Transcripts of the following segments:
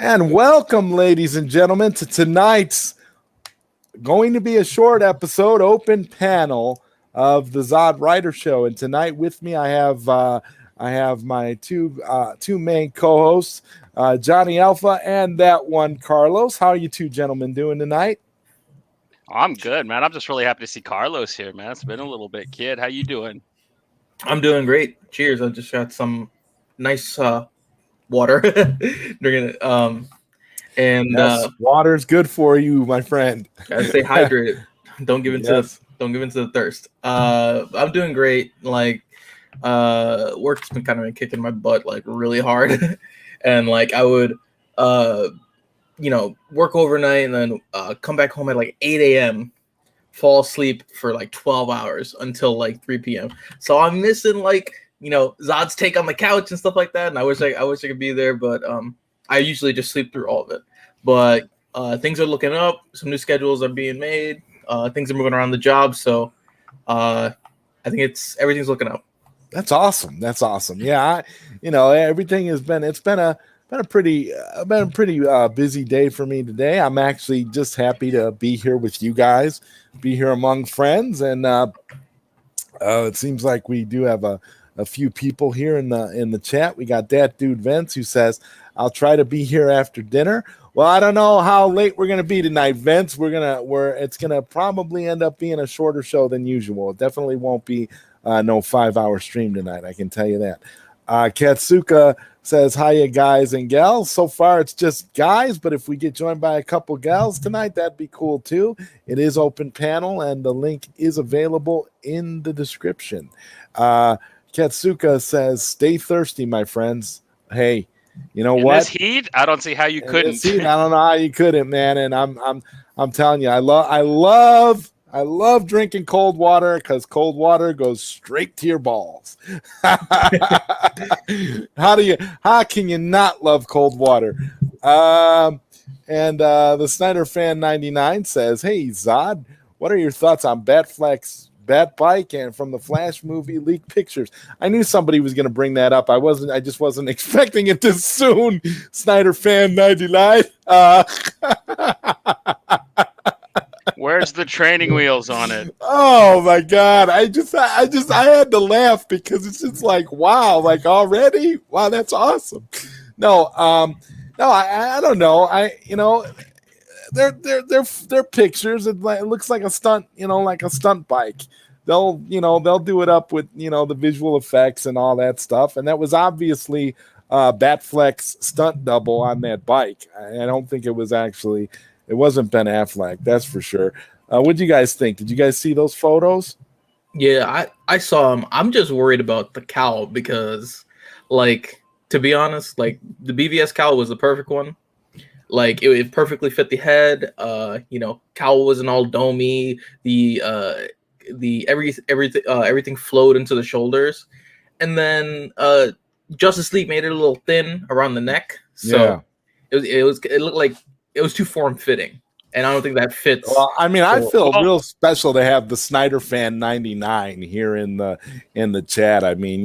And welcome, ladies and gentlemen, to tonight's going to be a short episode, open panel of the ZodWriter show. And tonight with me, I have my two main co-hosts, Johnny Alpha and that one Carlos. How are you two gentlemen doing tonight? I'm good, man. I'm just really happy to see Carlos here, man. It's been a little bit, kid. How you doing? I'm doing great. Cheers. I just got some nice water. Drinking it. And yes, water's good for you, my friend. Gotta stay hydrated. Don't give into the thirst. I'm doing great. Like work's been kind of kicking my butt like really hard. And like I would work overnight and then come back home at like 8 a.m. fall asleep for like 12 hours until like 3 p.m. So I'm missing like Zod's take on the couch and stuff like that. And I wish I could be there, but I usually just sleep through all of it. But things are looking up. Some new schedules are being made. Things are moving around the job. So I think everything's looking up. That's awesome. Yeah, everything has been. It's been a pretty busy day for me today. I'm actually just happy to be here with you guys, be here among friends, and it seems like we do have a few people here in the chat. We got that dude Vince who says, "I'll try to be here after dinner." Well, I don't know how late we're gonna be tonight, Vince. It's gonna probably end up being a shorter show than usual. It definitely won't be no 5-hour stream tonight. I can tell you that. Katsuka says, "Hiya, guys and gals." So far, it's just guys, but if we get joined by a couple gals tonight, that'd be cool too. It is open panel, and the link is available in the description. Katsuka says, "Stay thirsty, my friends." Hey, you know what? This heat, I don't see how you couldn't. I don't know how you couldn't, man. And I'm telling you, I love drinking cold water because cold water goes straight to your balls. How can you not love cold water? And the Snyder Fan 99 says, "Hey Zod, what are your thoughts on Batfleck's Batbike and from the Flash movie leaked pictures?" I knew somebody was going to bring that up. I just wasn't expecting it this soon. Snyder Fan 99. Where's the training wheels on it? Oh my God. I had to laugh because it's just like, wow, like already? Wow, that's awesome. No, I don't know. They're pictures. It looks like a stunt, like a stunt bike. They'll do it up with, the visual effects and all that stuff. And that was obviously Batfleck's stunt double on that bike. I don't think it wasn't Ben Affleck. That's for sure. What do you guys think? Did you guys see those photos? Yeah, I saw them. I'm just worried about the cowl because, like, to be honest, like the BVS cowl was the perfect one. Like it perfectly fit the head. Cowl wasn't all domey. Everything flowed into the shoulders, and then Justice League made it a little thin around the neck. So it looked like it was too form fitting, and I don't think that fits. Well, I mean, I feel real special to have the Snyder Fan 99 here in the chat. I mean,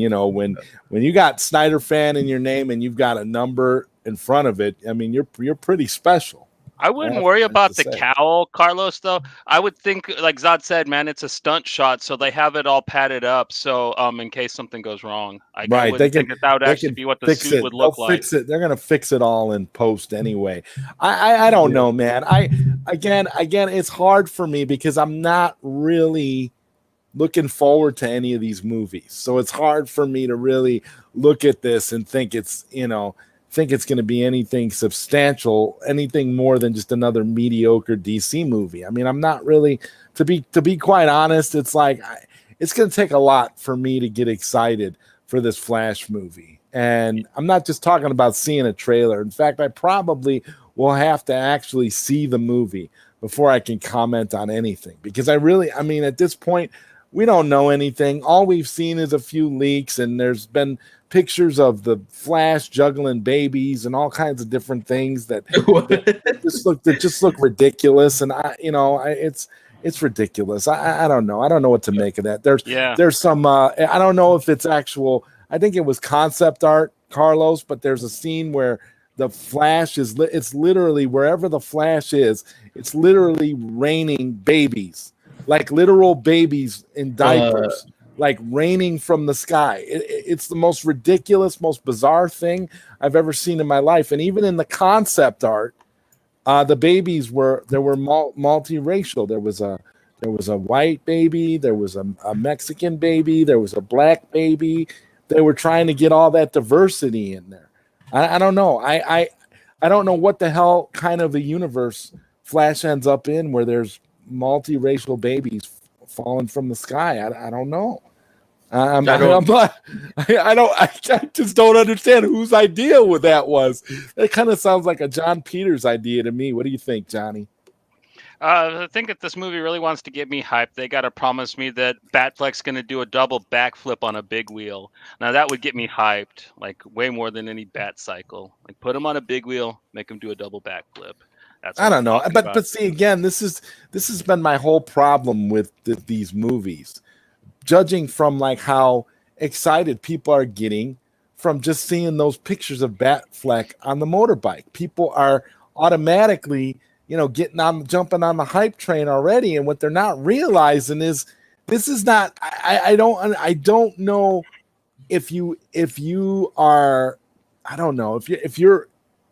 when you got Snyder Fan in your name and you've got a number in front of it, I mean, you're pretty special. I wouldn't worry about the cowl, Carlos, though. I would think, like Zod said, man, it's a stunt shot, so they have it all padded up. So, in case something goes wrong, right? They can. That would actually be what the suit would look like. Fix it. They're gonna fix it all in post anyway. I don't know, man. Again, it's hard for me because I'm not really looking forward to any of these movies, so it's hard for me to really look at this and think it's going to be anything substantial, anything more than just another mediocre DC movie. I mean, I'm not really, to be quite honest, it's like it's going to take a lot for me to get excited for this Flash movie. And I'm not just talking about seeing a trailer. In fact, I probably will have to actually see the movie before I can comment on anything because at this point, we don't know anything. All we've seen is a few leaks, and there's been pictures of the Flash juggling babies and all kinds of different things that just look ridiculous. And it's ridiculous. I don't know. I don't know what to make of that. There's some I don't know if it's actual. I think it was concept art, Carlos, but there's a scene where the Flash is it's literally wherever the Flash is, it's literally raining babies, like literal babies in diapers, like raining from the sky. It's the most ridiculous, most bizarre thing I've ever seen in my life. And even in the concept art, the babies were multiracial. There was a white baby, there was a Mexican baby, there was a black baby. They were trying to get all that diversity in there. I don't know. I don't know what the hell kind of a universe Flash ends up in where there's multiracial babies falling from the sky. I don't know. I just don't understand whose idea that was. It kind of sounds like a John Peters idea to me. What do you think, Johnny? I think if this movie really wants to get me hyped, they got to promise me that Batfleck's going to do a double backflip on a big wheel. Now that would get me hyped, like way more than any Bat cycle. Like put him on a big wheel, make him do a double backflip. I don't know, but see again, this has been my whole problem with these movies. Judging from like how excited people are getting from just seeing those pictures of Batfleck on the motorbike, people are automatically, jumping on the hype train already. And what they're not realizing is this is not. I don't know if you are. I don't know if you're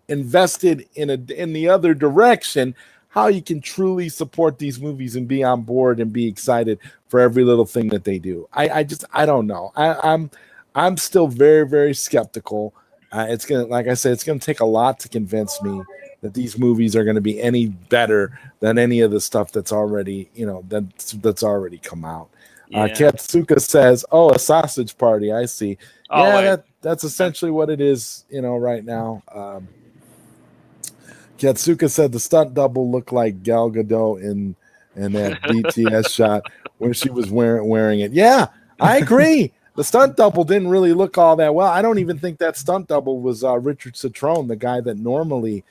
invested in the other direction, how you can truly support these movies and be on board and be excited for every little thing that they do. I don't know. I'm still very, very skeptical. It's gonna take a lot to convince me that these movies are going to be any better than any of the stuff that's already, that's already come out. Yeah. Katsuka says, "Oh, a sausage party." I see. Oh, yeah, that's essentially what it is, right now. Katsuka said the stunt double looked like Gal Gadot in that BTS shot where she was wearing it. Yeah, I agree. The stunt double didn't really look all that well. I don't even think that stunt double was Richard Citrone, the guy that normally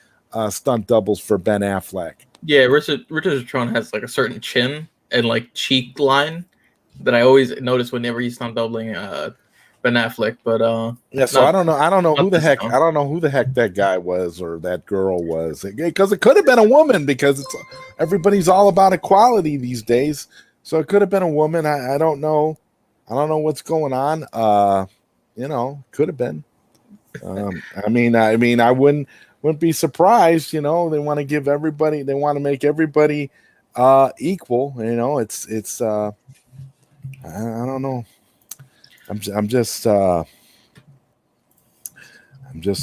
stunt doubles for Ben Affleck. Yeah, Richard Citrone has like a certain chin and like cheek line that I always notice whenever he's stunt doubling Ben Affleck. But so I don't know who the heck that guy was or that girl was, because it could have been a woman, because everybody's all about equality these days. So it could have been a woman. I don't know. I don't know what's going on. Could have been. I mean, I wouldn't be surprised. They want to give everybody. They want to make everybody equal. It's. I don't know. I'm just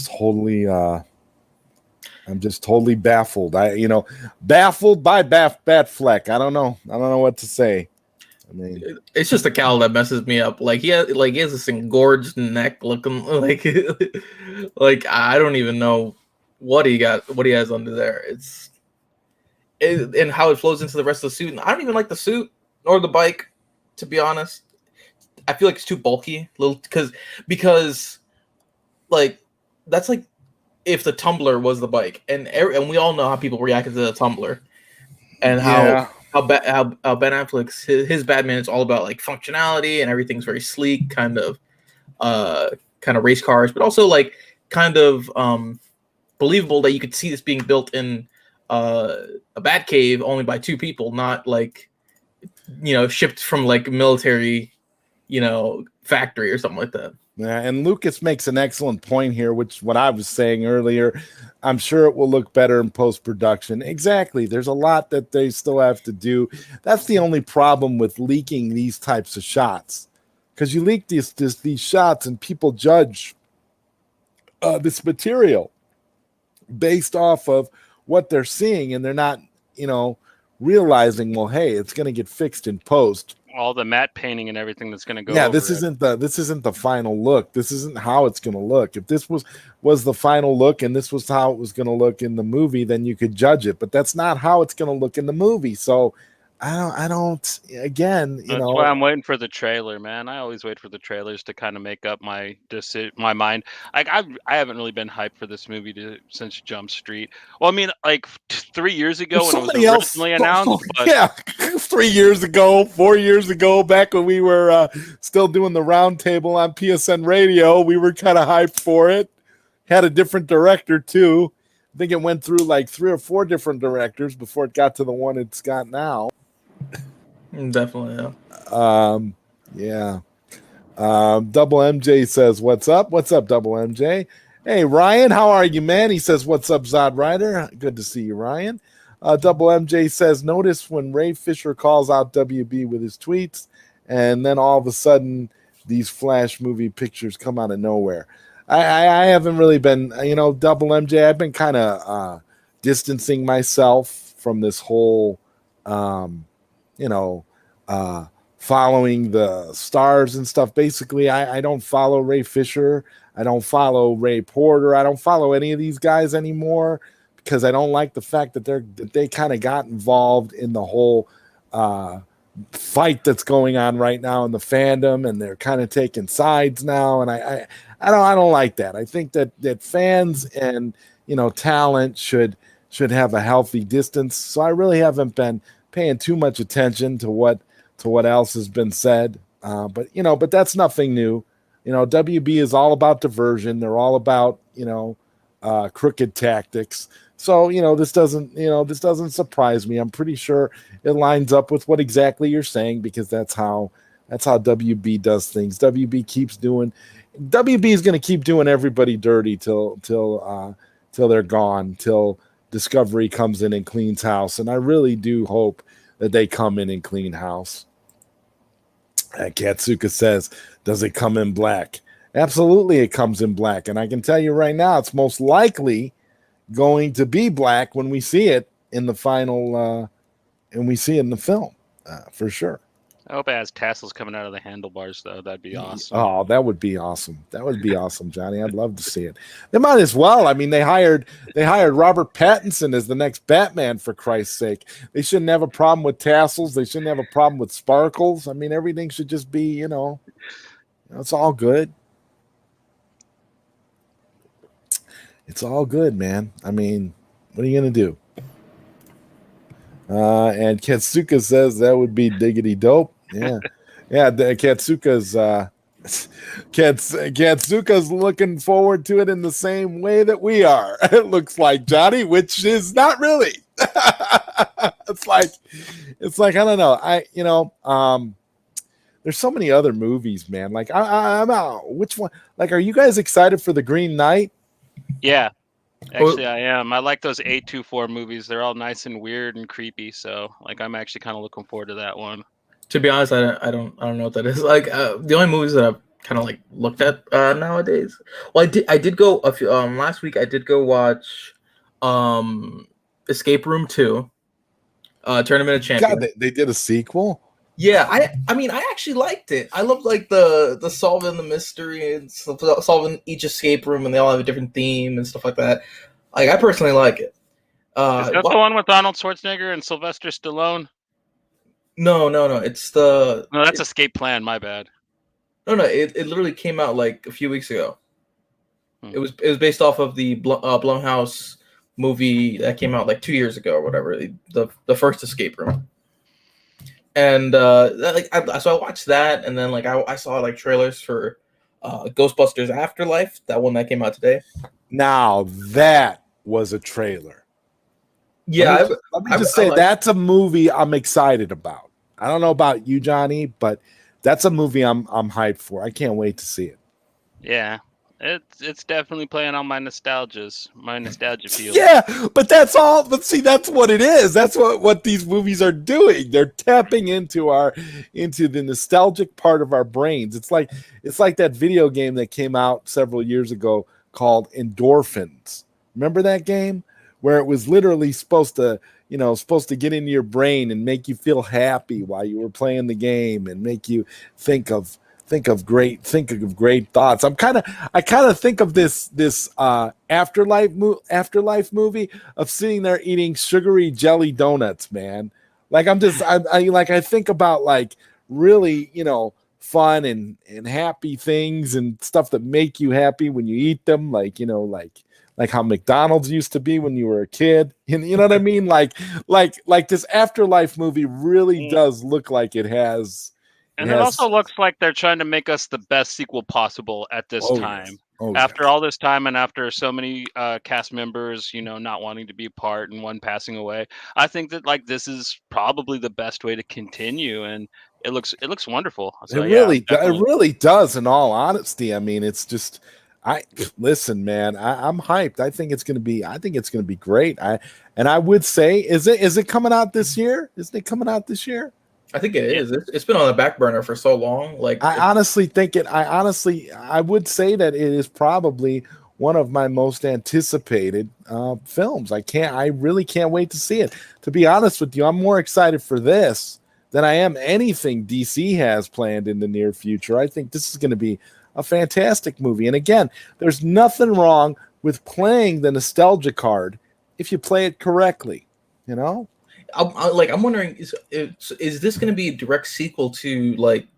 totally baffled. Baffled by Batfleck. I don't know what to say. I mean, it's just a cowl that messes me up. Like he has this engorged neck looking like I don't even know what he has under there. And how it flows into the rest of the suit. And I don't even like the suit or the bike, to be honest. I feel like it's too bulky, because like that's like if the tumbler was the bike, and we all know how people reacted to the tumbler, and how Ben Affleck's his Batman is all about like functionality and everything's very sleek, kind of race cars, but also like kind of believable that you could see this being built in a Batcave only by two people, not like shipped from like military factory or something like that. Yeah, and Lucas makes an excellent point here, which what I was saying earlier. I'm sure it will look better in post-production. Exactly. There's a lot that they still have to do. That's the only problem with leaking these types of shots, because you leak these shots and people judge this material based off of what they're seeing, and they're not, realizing, well, hey, it's going to get fixed in post. All the matte painting and everything that's going to go. Yeah, this isn't the final look. This isn't how it's going to look. If this was the final look and this was how it was going to look in the movie, then you could judge it. But that's not how it's going to look in the movie. So I don't. Again, that's why I'm waiting for the trailer, man. I always wait for the trailers to kind of make up my mind. Like I haven't really been hyped for this movie since Jump Street. Well, I mean, like 3 years ago when it was originally announced. But... Yeah, 3 years ago, 4 years ago, back when we were still doing the roundtable on PSN Radio, we were kind of hyped for it. had a different director too. I think it went through like 3 or 4 different directors before it got to the one it's got now. Definitely, Yeah. Double MJ says, "What's up? What's up, Double MJ? Hey, Ryan, how are you, man?" He says, "What's up, ZodWriter? Good to see you, Ryan." Double MJ says, "Notice when Ray Fisher calls out WB with his tweets, and then all of a sudden these Flash movie pictures come out of nowhere." I haven't really been, Double MJ, I've been kind of distancing myself from this whole, you know, following the stars and stuff. Basically, I don't follow Ray Fisher. I don't follow Ray Porter. I don't follow any of these guys anymore because I don't like the fact that they kind of got involved in the whole fight that's going on right now in the fandom, and they're kind of taking sides now. And I don't like that. I think that fans and talent should have a healthy distance. So I really haven't been paying too much attention to what else has been said. But that's nothing new. WB is all about diversion. They're all about, crooked tactics. So, this doesn't surprise me. I'm pretty sure it lines up with what exactly you're saying, because that's how WB does things. WB is going to keep doing everybody dirty till they're gone, till Discovery comes in and cleans house. And I really do hope that they come in and clean house. Katsuka says, "Does it come in black?" Absolutely, it comes in black. And I can tell you right now, it's most likely going to be black when we see it in the final, and we see it in the film, for sure. I hope it has tassels coming out of the handlebars, though. That'd be awesome. Oh, that would be awesome. That would be awesome, Johnny. I'd love to see it. They might as well. I mean, they hired Robert Pattinson as the next Batman, for Christ's sake. They shouldn't have a problem with tassels. They shouldn't have a problem with sparkles. I mean, everything should just be, it's all good. It's all good, man. I mean, what are you going to do? And Katsuka says that would be diggity dope. Yeah. Yeah, Katsuka's looking forward to it in the same way that we are. It looks like, Johnny, which is not really. It's like I don't know. There's so many other movies, man. Like I'm out. Which one? Like, are you guys excited for The Green Knight? Yeah. Actually, I am. I like those 824 movies. They're all nice and weird and creepy. So, I'm actually kind of looking forward to that one. To be honest, I don't know what that is. Like, the only movies that I've kind of looked at nowadays. Well, I did go a few last week. I did go watch Escape Room 2, Tournament of Champions. God, they did a sequel. Yeah, I mean, I actually liked it. I love the solving the mystery and solving each escape room, and they all have a different theme and stuff like that. Like, I personally like it. Is that the one with Arnold Schwarzenegger and Sylvester Stallone? No. It's the No, that's Escape Plan. My bad. No. It literally came out like a few weeks ago. It was based off of the Blumhouse movie that came out like 2 years ago or whatever. The first Escape Room. And so I watched that, and then I saw trailers for Ghostbusters Afterlife, that one that came out today. Now that was a trailer. Yeah, let me just say that's a movie I'm excited about. I don't know about you, Johnny, but that's a movie I'm hyped for. I can't wait to see it. Yeah. It's definitely playing on my nostalgia feels. Yeah, but that's all. But see, that's what it is. That's what these movies are doing. They're tapping into the nostalgic part of our brains. It's like that video game that came out several years ago called Endorphins. Remember that game where it was literally supposed to get into your brain and make you feel happy while you were playing the game and make you think of great thoughts. I kind of think of this afterlife movie of sitting there eating sugary jelly donuts, man. Like I think about really fun and happy things and stuff that make you happy when you eat them, like how McDonald's used to be when you were a kid. You know what I mean? Like this afterlife movie really does look like it has. And it also looks like they're trying to make us the best sequel possible at this time. Oh, After all this time and after so many cast members, not wanting to be part and one passing away, I think that like this is probably the best way to continue, and it looks wonderful. So it definitely. really does. In all honesty, I mean, it's just, listen, man, I'm hyped. I think it's gonna be great. I would say, is it coming out this year? Isn't it coming out this year? I think it is. It's been on the back burner for so long. Like I honestly think it. I would say that it is probably one of my most anticipated films. I really can't wait to see it. To be honest with you, I'm more excited for this than I am anything DC has planned in the near future. I think this is going to be a fantastic movie. And again, there's nothing wrong with playing the nostalgia card if you play it correctly. You know. I'm wondering, is this going to be a direct sequel to like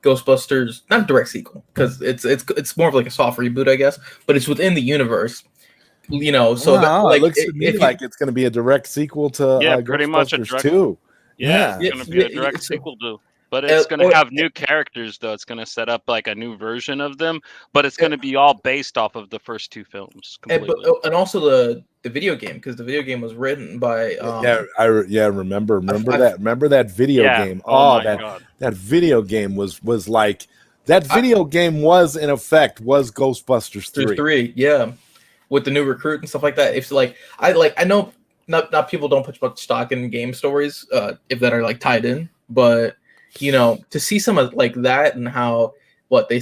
Ghostbusters? Not a direct sequel because it's more of like a soft reboot, I guess. But it's within the universe, So it looks to me like it's going to be a direct sequel to pretty much a Ghostbusters direct 2. Yeah, it's going to be a direct sequel to. But it's going to have new characters, though. It's going to set up like a new version of them, but it's going to be all based off of the first two films. And also the video game, because the video game was written by remember that video game. Oh my God. That video game was like that video game was in effect was Ghostbusters 3. Yeah, with the new recruit and stuff like that. If I know not people don't put much stock in game stories if that are like tied in, but to see some of like that and how they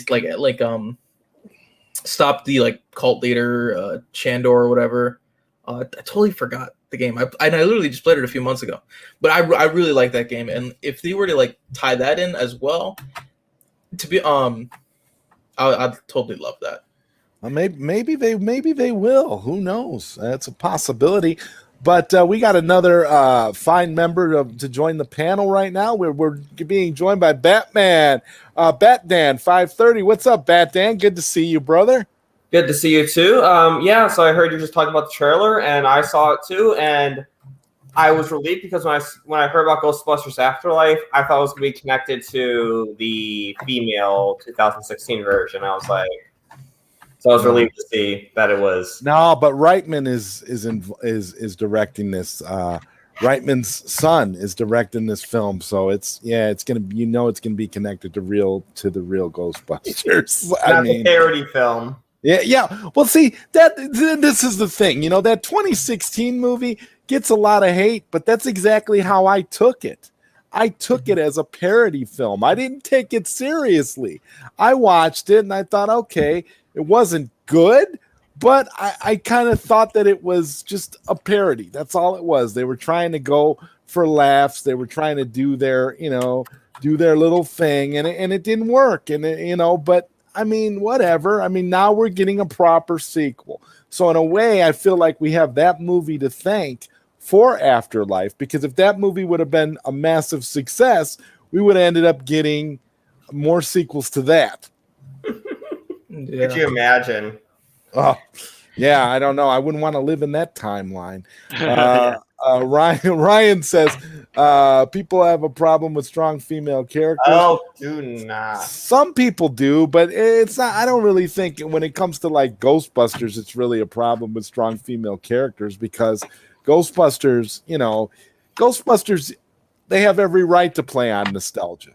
stopped the like cult leader Chandor or whatever. I totally forgot the game. I literally just played it a few months ago, but I really like that game. And if they were to like tie that in as well, I'd totally love that. Maybe they will. Who knows? That's a possibility. But we got another fine member to join the panel right now. We're being joined by Batman, Batdan 530. What's up, Batdan? Good to see you, brother. Good to see you too. So I heard you just talking about the trailer, and I saw it too, and I was relieved because when I heard about Ghostbusters Afterlife, I thought it was going to be connected to the female 2016 version. I was relieved to see that it was. No, but Reitman is directing this. Reitman's son is directing this film, so it's gonna be connected to the real Ghostbusters. Not a parody film. Yeah. Well, see this is the thing. That 2016 movie gets a lot of hate, but that's exactly how I took it. I took it as a parody film. I didn't take it seriously. I watched it and I thought, okay, it wasn't good, but I kind of thought that it was just a parody. That's all it was. They were trying to go for laughs. They were trying to do their little thing, and it didn't work. But I mean, whatever. I mean, now we're getting a proper sequel. So in a way, I feel like we have that movie to thank for Afterlife, because if that movie would have been a massive success, we would have ended up getting more sequels to that. Yeah. Could you imagine? Oh, yeah, I don't know. I wouldn't want to live in that timeline. Ryan says people have a problem with strong female characters. Oh, do not. Some people do, but it's not. I don't really think when it comes to like Ghostbusters, it's really a problem with strong female characters, because Ghostbusters, they have every right to play on nostalgia,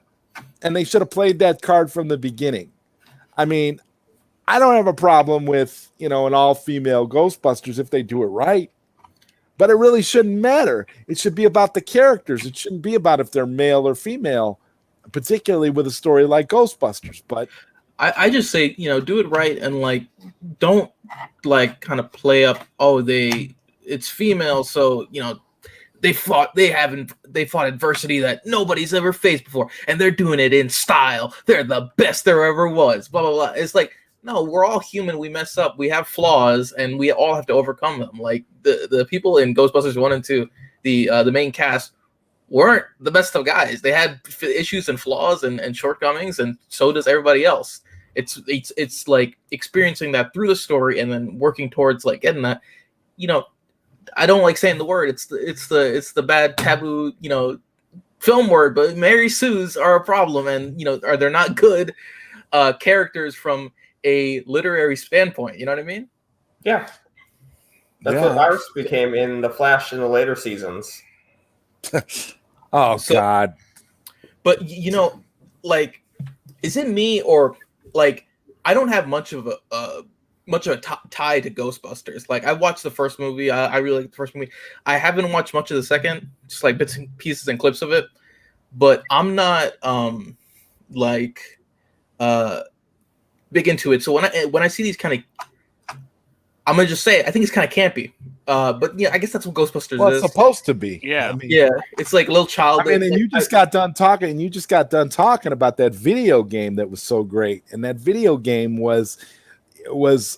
and they should have played that card from the beginning. I mean, I don't have a problem with, an all-female Ghostbusters if they do it right, but it really shouldn't matter. It should be about the characters. It shouldn't be about if they're male or female, particularly with a story like Ghostbusters. But I just say, do it right, and like, don't like kind of play up, it's female, so they fought adversity that nobody's ever faced before, and they're doing it in style. They're the best there ever was. Blah blah blah. It's like, no, we're all human. We mess up. We have flaws, and we all have to overcome them. Like the people in Ghostbusters 1 and 2, the main cast weren't the best of guys. They had issues and flaws and shortcomings, and so does everybody else. It's like experiencing that through the story and then working towards like getting that. I don't like saying the word. It's the bad taboo, film word. But Mary Sue's are a problem, and they're not good characters from a literary standpoint. You know what I mean? Yeah. That's what Iris became in The Flash in the later seasons. Oh, God. But like, is it me or like I don't have much of a tie to Ghostbusters. Like I watched the first movie, I really like the first movie. I haven't watched much of the second, just like bits and pieces and clips of it. But I'm not like big into it. So when I see these kind of, I'm gonna just say it, I think it's kind of campy. But yeah, I guess that's what Ghostbusters Well, is. it's supposed to be. Yeah. I mean, Yeah, it's like a little child. I mean, and you just got done talking, about that video game that was so great, and that video game was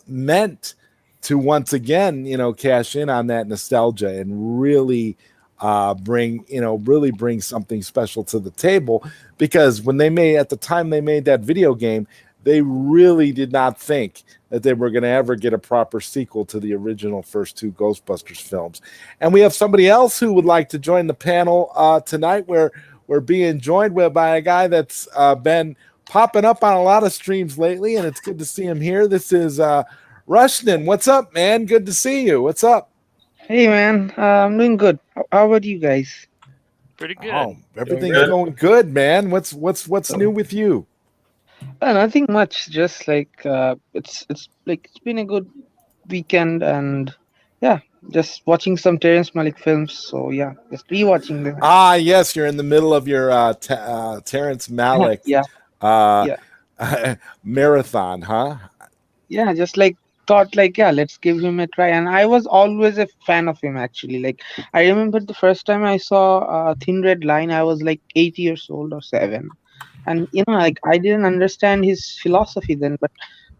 meant to once again, cash in on that nostalgia and really bring something special to the table. Because when at the time they made that video game, they really did not think that they were going to ever get a proper sequel to the original first two Ghostbusters films. And we have somebody else who would like to join the panel tonight. We're being joined by a guy that's been popping up on a lot of streams lately, and it's good to see him here. This is Rushton. What's up, man? Good to see you. What's up? Hey, man. I'm doing good. How about you guys? Pretty good. Oh, everything's going good, man. What's new with you? Nothing much. Just like it's been a good weekend, and yeah, just watching some Terrence Malick films. So yeah, just rewatching them. Ah, yes, you're in the middle of your Terrence Malick marathon, huh? Yeah, just thought let's give him a try. And I was always a fan of him actually. Like I remember the first time I saw Thin Red Line, I was like 8 years old or 7. And I didn't understand his philosophy then, but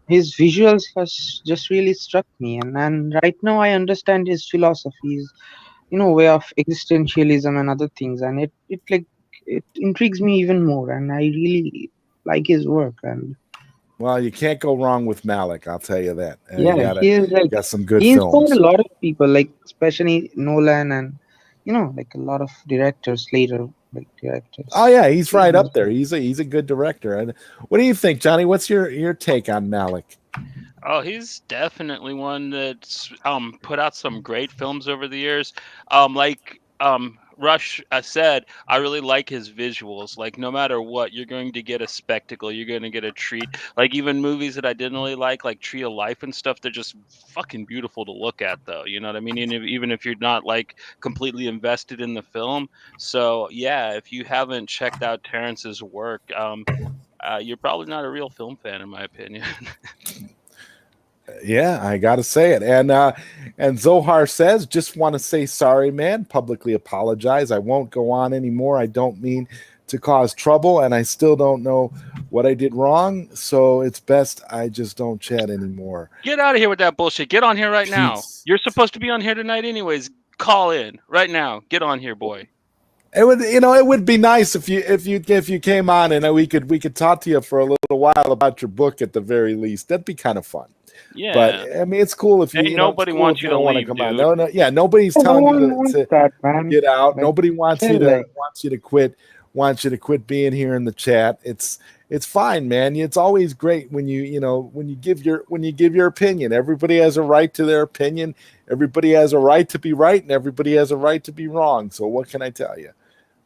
his visuals has just really struck me. And right now I understand his philosophies, way of existentialism and other things. And it intrigues me even more. And I really like his work. And well, you can't go wrong with Malick, I'll tell you that. He got some good he films. inspired a lot of people, especially Nolan and a lot of directors later. Directors. Oh yeah, he's right up there. He's a good director. And what do you think, Johnny? What's your take on Malick? Oh, he's definitely one that's put out some great films over the years. Rush said, I really like his visuals. Like no matter what, you're going to get a spectacle. You're going to get a treat. Like even movies that I didn't really like Tree of Life and stuff, they're just fucking beautiful to look at, though. You know what I mean? And even if you're not completely invested in the film. So yeah, if you haven't checked out Terrence's work, you're probably not a real film fan, in my opinion. Yeah, I gotta say it. And Zohar says, just want to say sorry, man. Publicly apologize. I won't go on anymore. I don't mean to cause trouble, and I still don't know what I did wrong. So it's best I just don't chat anymore. Get out of here with that bullshit. Get on here right now. You're supposed to be on here tonight anyways. Call in right now. Get on here, boy. It would be nice if you came on and we could talk to you for a little while about your book at the very least. That'd be kind of fun. Yeah, but I mean, it's cool if you. Nobody wants you to leave, come dude. on. No, yeah, nobody's telling you to get out. Nobody wants you to quit. Wants you to quit being here in the chat. It's fine, man. It's always great when you give your opinion. Everybody has a right to their opinion. Everybody has a right to be right, and everybody has a right to be wrong. So what can I tell you?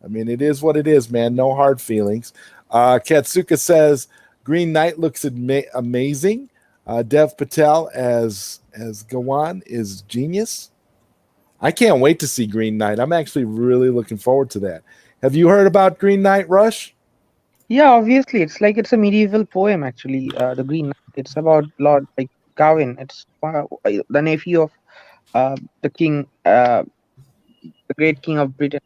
I mean, it is what it is, man. No hard feelings. Katsuka says Green Knight looks amazing. Dev Patel as Gawan is genius. I can't wait to see Green Knight. I'm actually really looking forward to that. Have you heard about Green Knight, Rush? Yeah, obviously. It's a medieval poem, actually. The Green Knight. It's about Lord Gawain. It's the nephew of the king, the great king of Britain.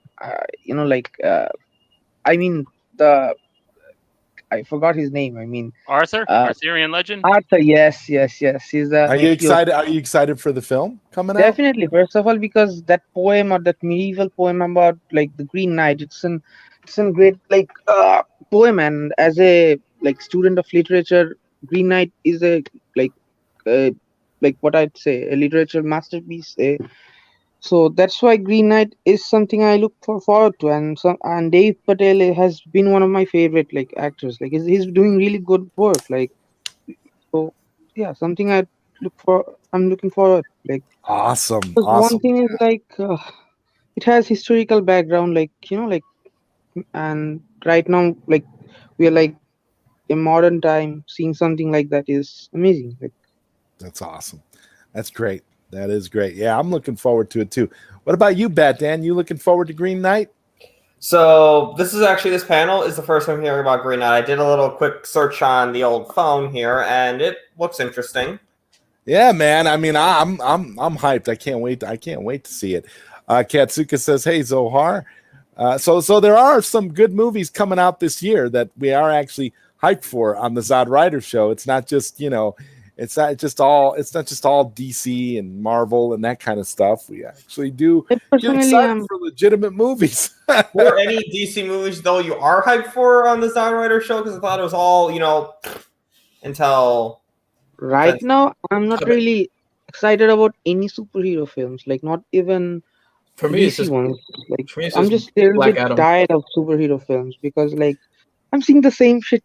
I forgot his name. I mean, Arthur, Arthurian legend. Arthur, yes. He's the. Are you excited? Are you excited for the film coming out? Definitely. First of all, because that poem or that medieval poem about the Green Knight, it's a great poem, and as a student of literature, Green Knight is a what I'd say a literature masterpiece. So that's why Green Knight is something I look forward to, and Dave Patel has been one of my favorite actors. He's doing really good work. So yeah, something I'm looking forward. Like, Awesome, 'cause one awesome. thing is like it has historical background, like like, and right now, like we are like in modern time, seeing something like that is amazing. Like, That's awesome. That's great. That is great. Yeah, I'm looking forward to it too. What about you, Bat Dan? You looking forward to Green Knight? So this panel is the first time hearing about Green Knight. I did a little quick search on the old phone here, and it looks interesting. Yeah, man. I mean, I'm hyped. I can't wait to see it. Katsuka says, "Hey, Zohar." So there are some good movies coming out this year that we are actually hyped for on the ZodWriter show. It's not just it's not just all DC and Marvel and that kind of stuff. We actually do I get personally excited am for legitimate movies. Were any DC movies though you are hyped for on the ZodWriter show? Because I thought it was all until right now. I'm not really excited about any superhero films. Like, not even For me, it's DC just ones. Like, for me, it's I'm just just a little Black bit Adam. tired of superhero films because like I'm seeing the same shit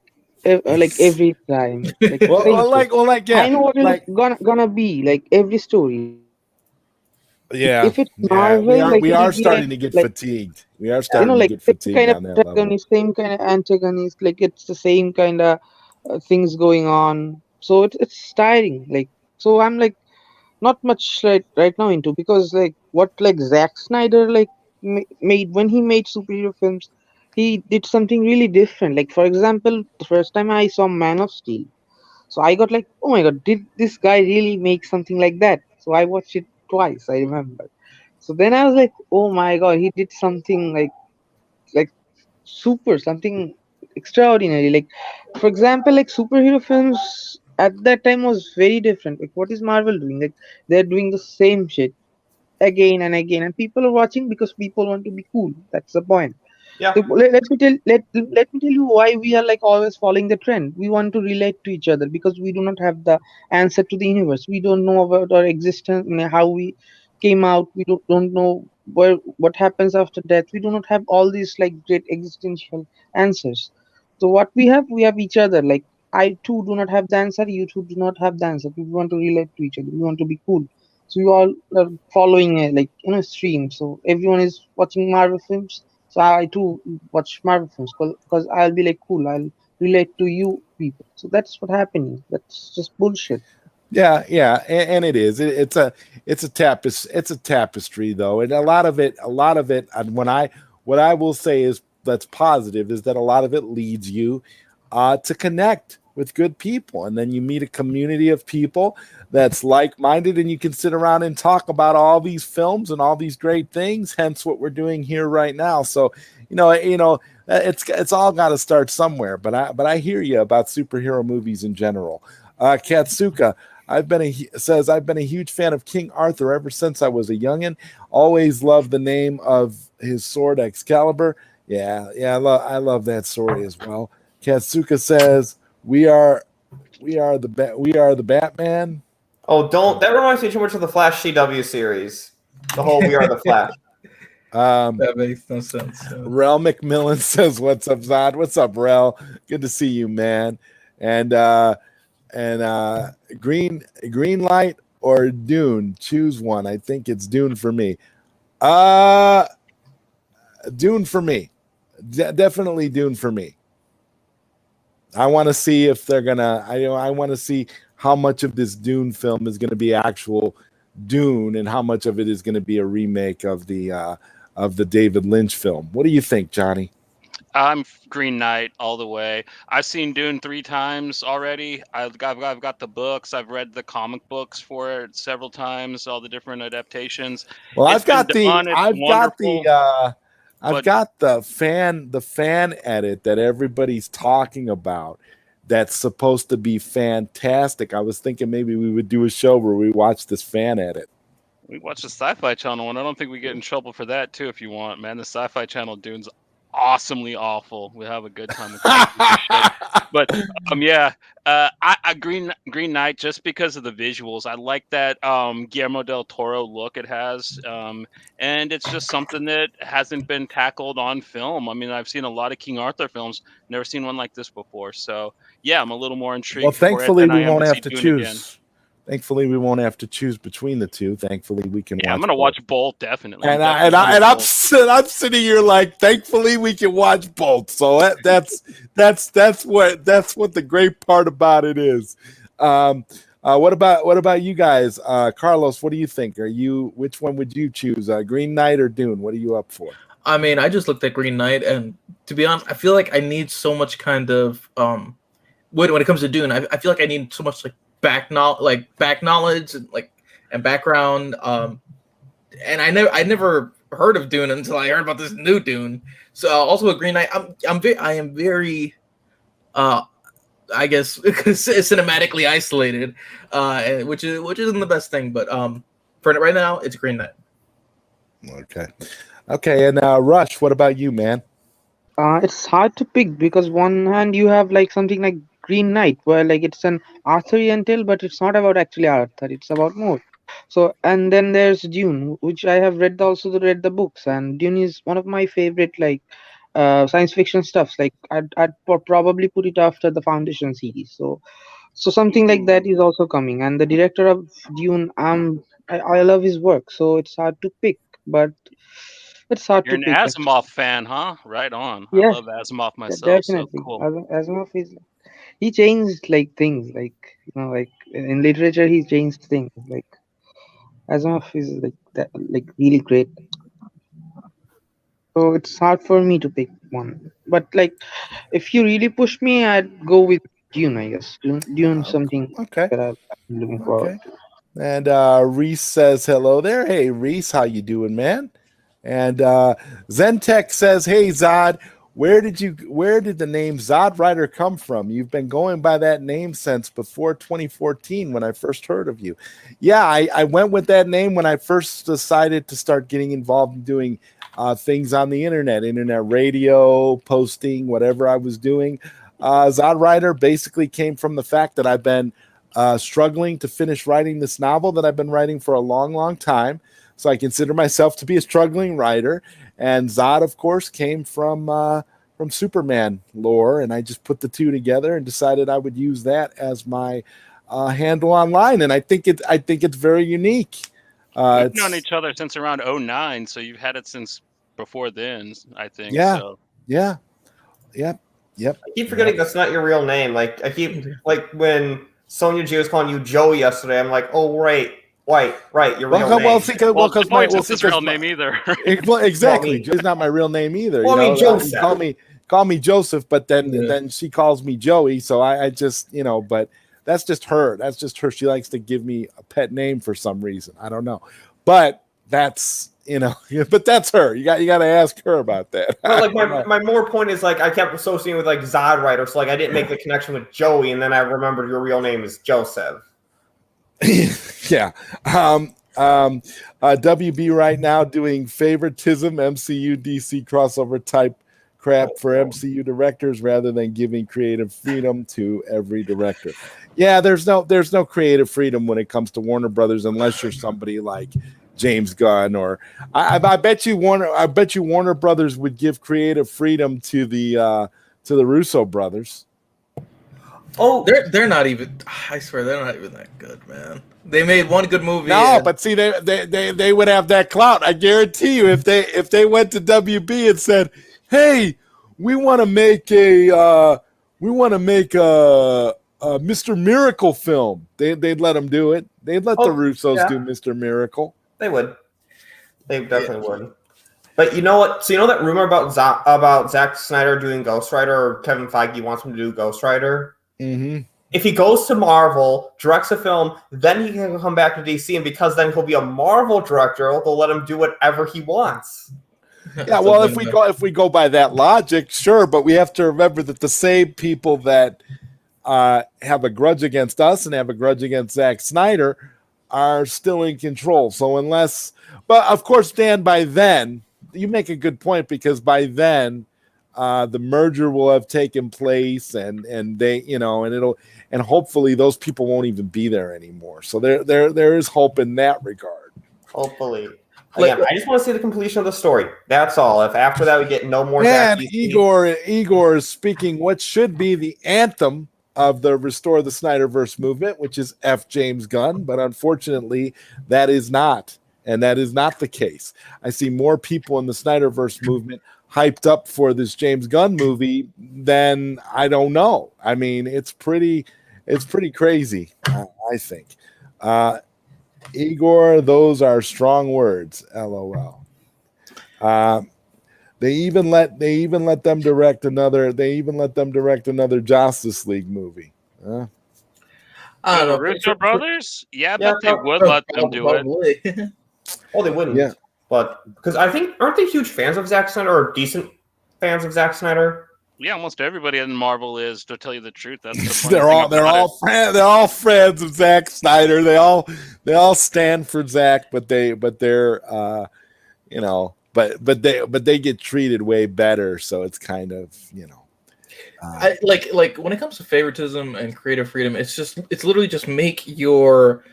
like every time. Like same shit. I Yeah, know what it's like gonna be like every story. Like yeah, if it's yeah. Marvel, like We we are get starting to get like fatigued. We are starting to like get same fatigued kind of on that level. protagonist, same kind of antagonist. Like it's the same kind of things going on. So it's tiring. Like so, I'm like not much right now into because like what like Zack Snyder like made when he made superhero films, he did something really different. Like for example, the first time I saw Man of Steel, so I got like, oh my god, did this guy really make something like that? So I watched it twice. I remember. So then I was like, oh my god, he did something like super, something extraordinary. Like for example, like superhero films at that time was very different. Like what is Marvel doing? Like they're doing the same shit again and again, and people are watching because people want to be cool. That's the point. yeah. So let me tell you why we are like always following the trend. We want to relate to each other because we do not have the answer to the universe. We don't know about our existence, how we came out. We don't know what happens after death. We do not have all these like great existential answers. So what we have each other. Like I too do not have the answer. You two do not have the answer. We want to relate to each other. We want to be cool. So you all are following a like stream. So everyone is watching Marvel films, so I too watch Marvel films because I'll be like, cool, I'll relate to you people. So that's what happening. That's just bullshit. Yeah, yeah, and it is. It's a tapestry though, and a lot of it. And what I will say is that's positive is that a lot of it leads you to connect with good people, and then you meet a community of people that's like-minded, and you can sit around and talk about all these films and all these great things. Hence, what we're doing here right now. So, it's all got to start somewhere. But I hear you about superhero movies in general. Katsuka. I've been a huge fan of King Arthur ever since I was a youngin. Always loved the name of his sword Excalibur. Yeah, I love that story as well. Katsuka says we are the Batman. Oh, don't that reminds me too much of the Flash CW series. The whole We Are the Flash. That makes no sense. Rel McMillan says, "What's up, Zod? What's up, Rel? Good to see you, man." And green light or Dune. Choose one. I think it's Dune for me. Dune for me. Definitely Dune for me. I want to see if they're gonna. I want to see how much of this Dune film is going to be actual Dune, and how much of it is going to be a remake of the David Lynch film. What do you think, Johnny? I'm Green Knight all the way. I've seen Dune 3 times already. I've got the books. I've read the comic books for it several times. All the different adaptations. Well, It's been done. It's wonderful. I've But got the fan edit that everybody's talking about. That's supposed to be fantastic. I was thinking maybe we would do a show where we watch this fan edit. we watch the Sci-Fi Channel, and I don't think we get in trouble for that too. If you want, man, the Sci-Fi Channel Dune's awesomely awful. We have a good time with that shit. But yeah, I Green Knight just because of the visuals. I like that Guillermo del Toro look it has, and it's just something that hasn't been tackled on film. I mean, I've seen a lot of King Arthur films, never seen one like this before. So yeah, I'm a little more Well, intrigued for it thankfully than I we am won't to have see to Dune again. choose. Thankfully, we won't have to choose between the two. Thankfully, we can. Yeah, I'm watch gonna both. watch both definitely. And Definitely I'm both. I'm sitting here like, thankfully we can watch both. So that's what the great part about it is. What about you guys? Carlos, what do you think? Which one would you choose? Green Knight or Dune? What are you up for? I mean, I just looked at Green Knight, and to be honest, I feel like I need so much kind of when it comes to Dune, I feel like I need so much like back knowledge and background. And I never heard of Dune until I heard about this new Dune. So also with Green Knight, I am very I guess cinematically isolated, which isn't the best thing. But for right now, it's Green Knight. Okay, and Rush, what about you, man? It's hard to pick because one hand you have like something like Green Knight, where like it's an Arthurian tale, but it's not about actually Arthur. It's about more. So and then there's Dune, which I have read the books, and Dune is one of my favorite like science fiction stuffs. Like I'd probably put it after the Foundation series. So something like that is also coming. And the director of Dune, I love his work, so it's hard to pick, but it's hard You're to an pick. Asimov fan, huh? Right on. I Yes, love Asimov myself, so definitely. cool. Asimov is he changed like things like like in literature he changed things like Asimov is like that like really great. So it's hard for me to pick one. But like if you really push me, I'd go with Dune. I guess Dune something Okay, that I'm looking forward okay. to. And Reese says hello there. Hey, Reese, how you doing, man? And Zentech says, "Hey Zod, where did the name ZodWriter come from? You've been going by that name since before 2014 when I first heard of you." Yeah, I went with that name when I first decided to start getting involved in doing things on the internet radio, posting, whatever I was doing. ZodWriter basically came from the fact that I've been struggling to finish writing this novel that I've been writing for a long, long time. So I consider myself to be a struggling writer. And Zod, of course, came from Superman lore, and I just put the two together and decided I would use that as my handle online. And I think it's very unique. We've known each other since around 2009, so you've had it since before then, I think. Yeah, So. yeah, yep. I keep forgetting that's not your real name. Like I keep like when Sonia G was calling you Joey yesterday, I'm like, oh right, your real name. Joey's his real name either. Well, exactly. Joey's not my real name either. Well, I mean, Joseph. Call me Joseph, but then she calls me Joey. So I just but that's just her. That's just her. She likes to give me a pet name for some reason. I don't know, but that's but that's her. You got to ask her about that. Well, like my more point is like I kept associating with like ZodWriter, so like I didn't make the connection with Joey, and then I remembered your real name is Joseph. Yeah. WB right now doing favoritism, MCU DC crossover type crap for MCU directors rather than giving creative freedom to every director. Yeah, there's no creative freedom when it comes to Warner Brothers unless you're somebody like James Gunn or I bet you Warner Brothers would give creative freedom to the Russo brothers. Oh, they're not even. I swear they're not even that good, man. They made one good movie. No, but see, they would have that clout. I guarantee you, if they went to WB and said, "Hey, we want to make a Mr. Miracle film," they'd let them do it. They'd let the Russos do Mr. Miracle. They would. They definitely would. But you know what? So you know that rumor about Zack Snyder doing Ghost Rider, or Kevin Feige wants him to do Ghost Rider? Mm-hmm. If he goes to Marvel, directs a film, then he can come back to DC, and because then he'll be a Marvel director, they'll let him do whatever he wants. Yeah, well, if we go by that logic, sure, but we have to remember that the same people that have a grudge against us and have a grudge against Zack Snyder are still in control. So but of course, Dan, by then you make a good point because by then the merger will have taken place, and they, and hopefully those people won't even be there anymore. So there is hope in that regard. Hopefully. Again, I just want to see the completion of the story. That's all. If after that we get no more And Zack Igor is speaking what should be the anthem of the Restore the Snyderverse movement, which is F. James Gunn, but unfortunately that is not. And that is not the case. I see more people in the Snyderverse movement hyped up for this James Gunn movie than I don't know. I mean, it's pretty crazy, I think. Igor, those are strong words. LOL. They even let them direct another Justice League movie. I don't know. Russo brothers? Yeah, but they would let them do it. Oh, they wouldn't. Yeah. But because I think, aren't they huge fans of Zack Snyder or decent fans of Zack Snyder? Yeah, almost everybody in Marvel is, to tell you the truth. That's the funny they're all friends of Zack Snyder. They all stand for Zack, but they're but they get treated way better. So it's kind of I like when it comes to favoritism and creative freedom, it's literally just make your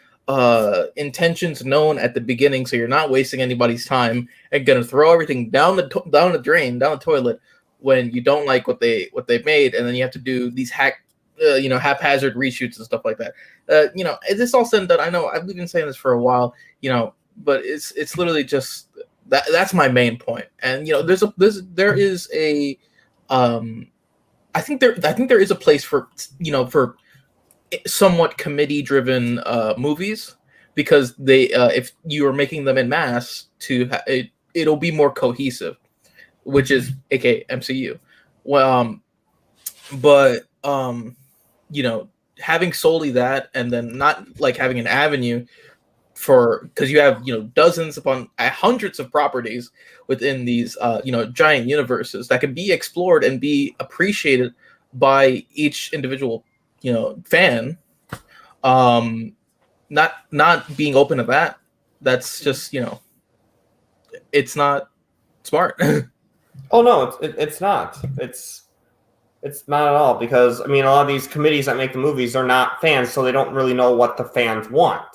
intentions known at the beginning, so you're not wasting anybody's time and gonna throw everything down the toilet when you don't like what they made, and then you have to do these haphazard reshoots and stuff like that. This all said and done, I know I've been saying this for a while, but it's literally just that's my main point. And there is a I think there is a place for for somewhat committee driven movies, because they if you are making them in mass it'll be more cohesive, which is aka MCU. Having solely that, and then not like having an avenue for, because you have dozens upon hundreds of properties within these giant universes that can be explored and be appreciated by each individual fan. Not being open to that's just it's not smart. Oh no, it's not. It's not at all, because a lot of these committees that make the movies are not fans, so they don't really know what the fans want,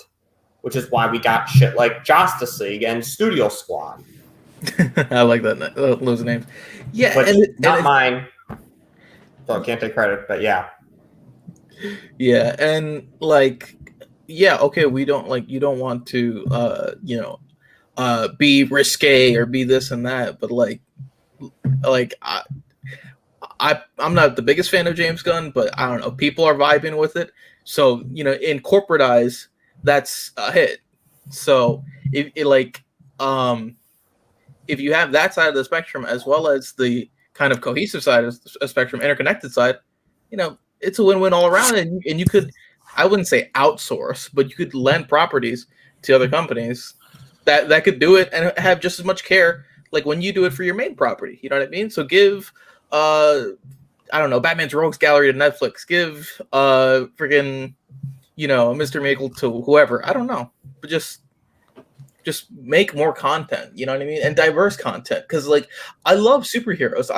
which is why we got shit like Justice League and Studio Squad. I like those names. Yeah, but not mine, so I can't take credit. But yeah. Yeah, and okay, we don't you don't want to be risque or be this and that, but I'm not the biggest fan of James Gunn, but I don't know, people are vibing with it. So in corporate eyes, that's a hit. So if you have that side of the spectrum, as well as the kind of cohesive side of the spectrum, interconnected side, it's a win-win all around. And you could, I wouldn't say outsource, but you could lend properties to other companies that could do it and have just as much care, like when you do it for your main property. You know what I mean? So give, I don't know, Batman's Rogues Gallery to Netflix. Give friggin', Mr. Maple to whoever. I don't know, but just make more content. You know what I mean? And diverse content, because I love superheroes.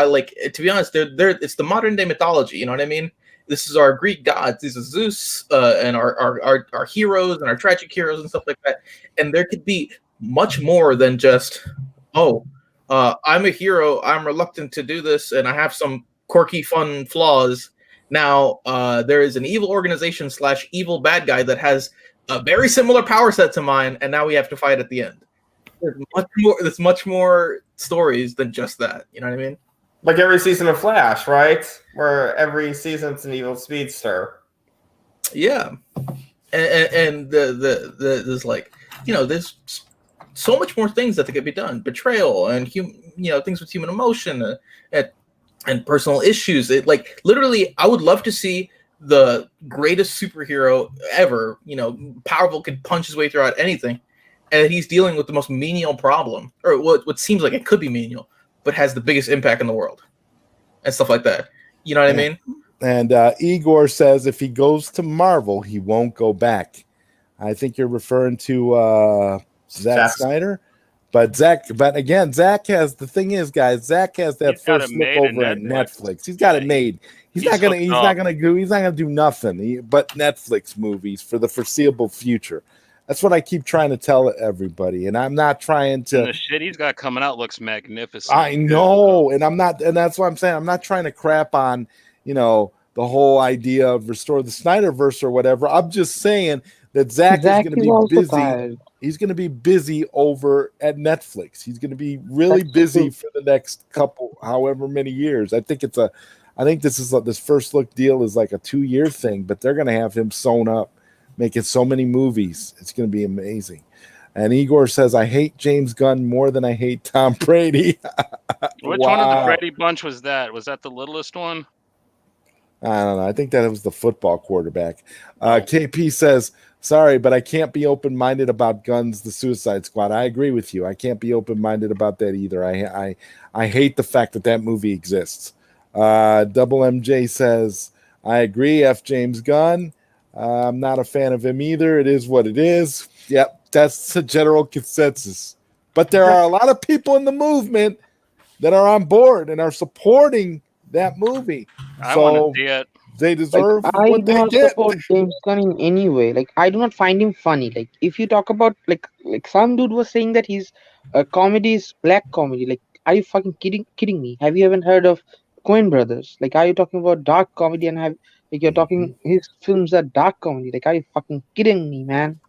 To be honest, it's the modern day mythology. You know what I mean? This is our Greek gods. This is Zeus and our heroes and our tragic heroes and stuff like that. And there could be much more than just, I'm a hero, I'm reluctant to do this, and I have some quirky, fun flaws. Now, there is an evil organization / evil bad guy that has a very similar power set to mine, and now we have to fight at the end. There's much more stories than just that. You know what I mean? Like every season of Flash, right? Where every season's an evil speedster. Yeah, and there's there's so much more things that could be done. Betrayal and things with human emotion and personal issues. Literally, I would love to see the greatest superhero ever, powerful, could punch his way throughout anything, and he's dealing with the most menial problem, or what seems like it could be menial, but has the biggest impact in the world and stuff like that. You know what I mean? And Igor says if he goes to Marvel, he won't go back. I think you're referring to Zack Snyder. But again, Zach has the thing is, guys, Zach has that He's got first it look made in over at Netflix. Netflix. He's got Yeah, it made. He's he's not gonna do nothing but Netflix movies for the foreseeable future. That's what I keep trying to tell everybody, and I'm not trying And to. the shit he's got coming out looks magnificent. I know, and I'm not, and that's what I'm saying. I'm not trying to crap on, the whole idea of restore the Snyderverse or whatever. I'm just saying that Zach is Zach going to is be also busy. tired. He's going to be busy over at Netflix. He's going to be really That's busy true. for the next however many years. I think this first look deal is like a 2-year thing, but they're going to have him sewn up, making so many movies. It's going to be amazing. And Igor says, I hate James Gunn more than I hate Tom Brady. Which one of the Brady bunch was that? Was that the littlest one? I don't know. I think that was the football quarterback. KP says, sorry, but I can't be open-minded about Guns, the Suicide Squad. I agree with you. I can't be open-minded about that either. I hate the fact that movie exists. Double MJ says, I agree. F. James Gunn. I'm not a fan of him either. It is what it is. Yep, that's the general consensus. But there are a lot of people in the movement that are on board and are supporting that movie. I want to see it. They deserve I what do they not get. support James Gunn in any way. Like, I do not find him funny. Like, if you talk about like some dude was saying that his comedy is black comedy. Like, are you fucking kidding me? Have you even heard of Coen Brothers? Like, are you talking about dark comedy and have like you're talking his films are dark comedy? Like, are you fucking kidding me, man?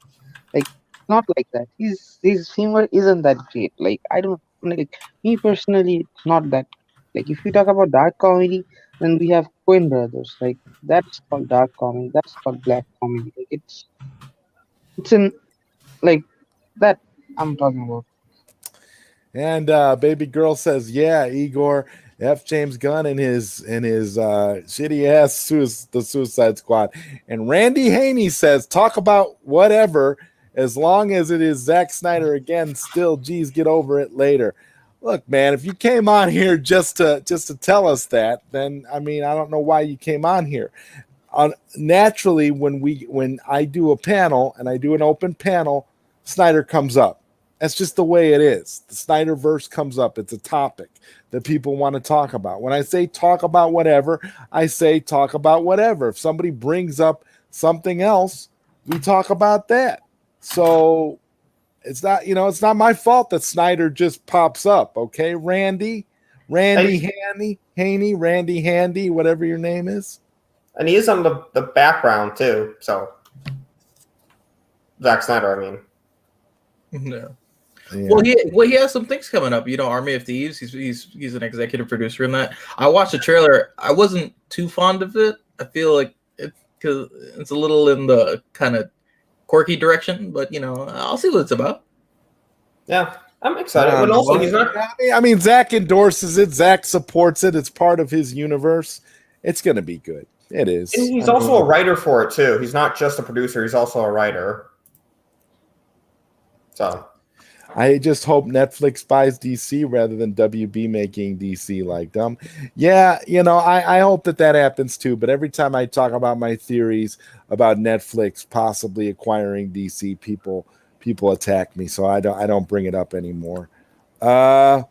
Like, not like that. His humor isn't that great. Like, I don't like me personally. It's not that. Like, if you talk about dark comedy, then we have Coen Brothers. Like, that's called dark comedy. That's called black comedy. Like, it's in like that I'm talking about. And baby girl says, yeah, Igor, F. James Gunn and his shitty ass the Suicide Squad. And Randy Haney says, talk about whatever, as long as it is Zack Snyder again. Still, geez, get over it later. Look, man, if you came on here just to tell us that, then I mean, I don't know why you came on here. Naturally, when I do a panel and I do an open panel, Snyder comes up. That's just the way it is. The Snyderverse comes up. It's a topic that people want to talk about. When I say talk about whatever, I say talk about whatever. If somebody brings up something else, we talk about that. So it's not my fault that Snyder just pops up. Okay, Randy Handy, whatever your name is. And he is on the background too. So Zack Snyder, I mean. No. Yeah. Well, he has some things coming up. Army of Thieves. He's an executive producer in that. I watched the trailer. I wasn't too fond of it. I feel like because it's a little in the kind of quirky direction, but I'll see what it's about. Yeah, I'm excited. But also, he's not. I mean, Zach endorses it. Zach supports it. It's part of his universe. It's going to be good. It is. And he's also a writer for it too. He's not just a producer. He's also a writer. So I just hope Netflix buys DC rather than WB making DC like them. Yeah, I hope that happens too. But every time I talk about my theories about Netflix possibly acquiring DC, people attack me, so I don't bring it up anymore. And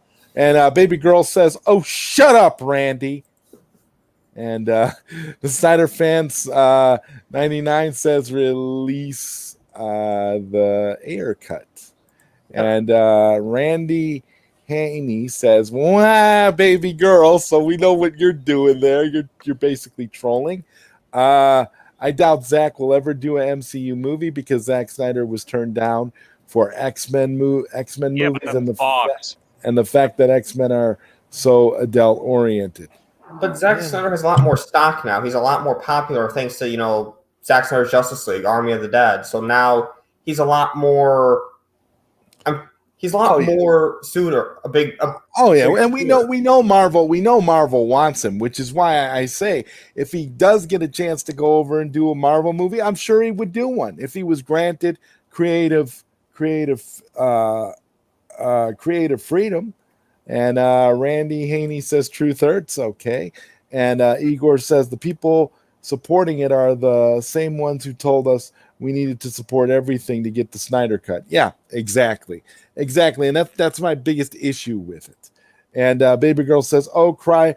baby girl says, "Oh, shut up, Randy." And the Snyder fans 99 says, "Release the Ayer cut." And Randy Haney says, "Wow, baby girl." So we know what you're doing there. You're basically trolling. I doubt Zach will ever do an MCU movie because Zack Snyder was turned down for X-Men movies, and the fact that X-Men are so adult oriented. But Zack Snyder has a lot more stock now. He's a lot more popular thanks to Zack Snyder's Justice League, Army of the Dead. So now he's a lot more. More sooner. And we know Marvel wants him, which is why I say if he does get a chance to go over and do a Marvel movie, I'm sure he would do one if he was granted creative freedom. And Randy Haney says truth hurts. Okay. And Igor says the people supporting it are the same ones who told us we needed to support everything to get the Snyder cut. Yeah, exactly. And that's my biggest issue with it. And Baby Girl says, "Oh, cry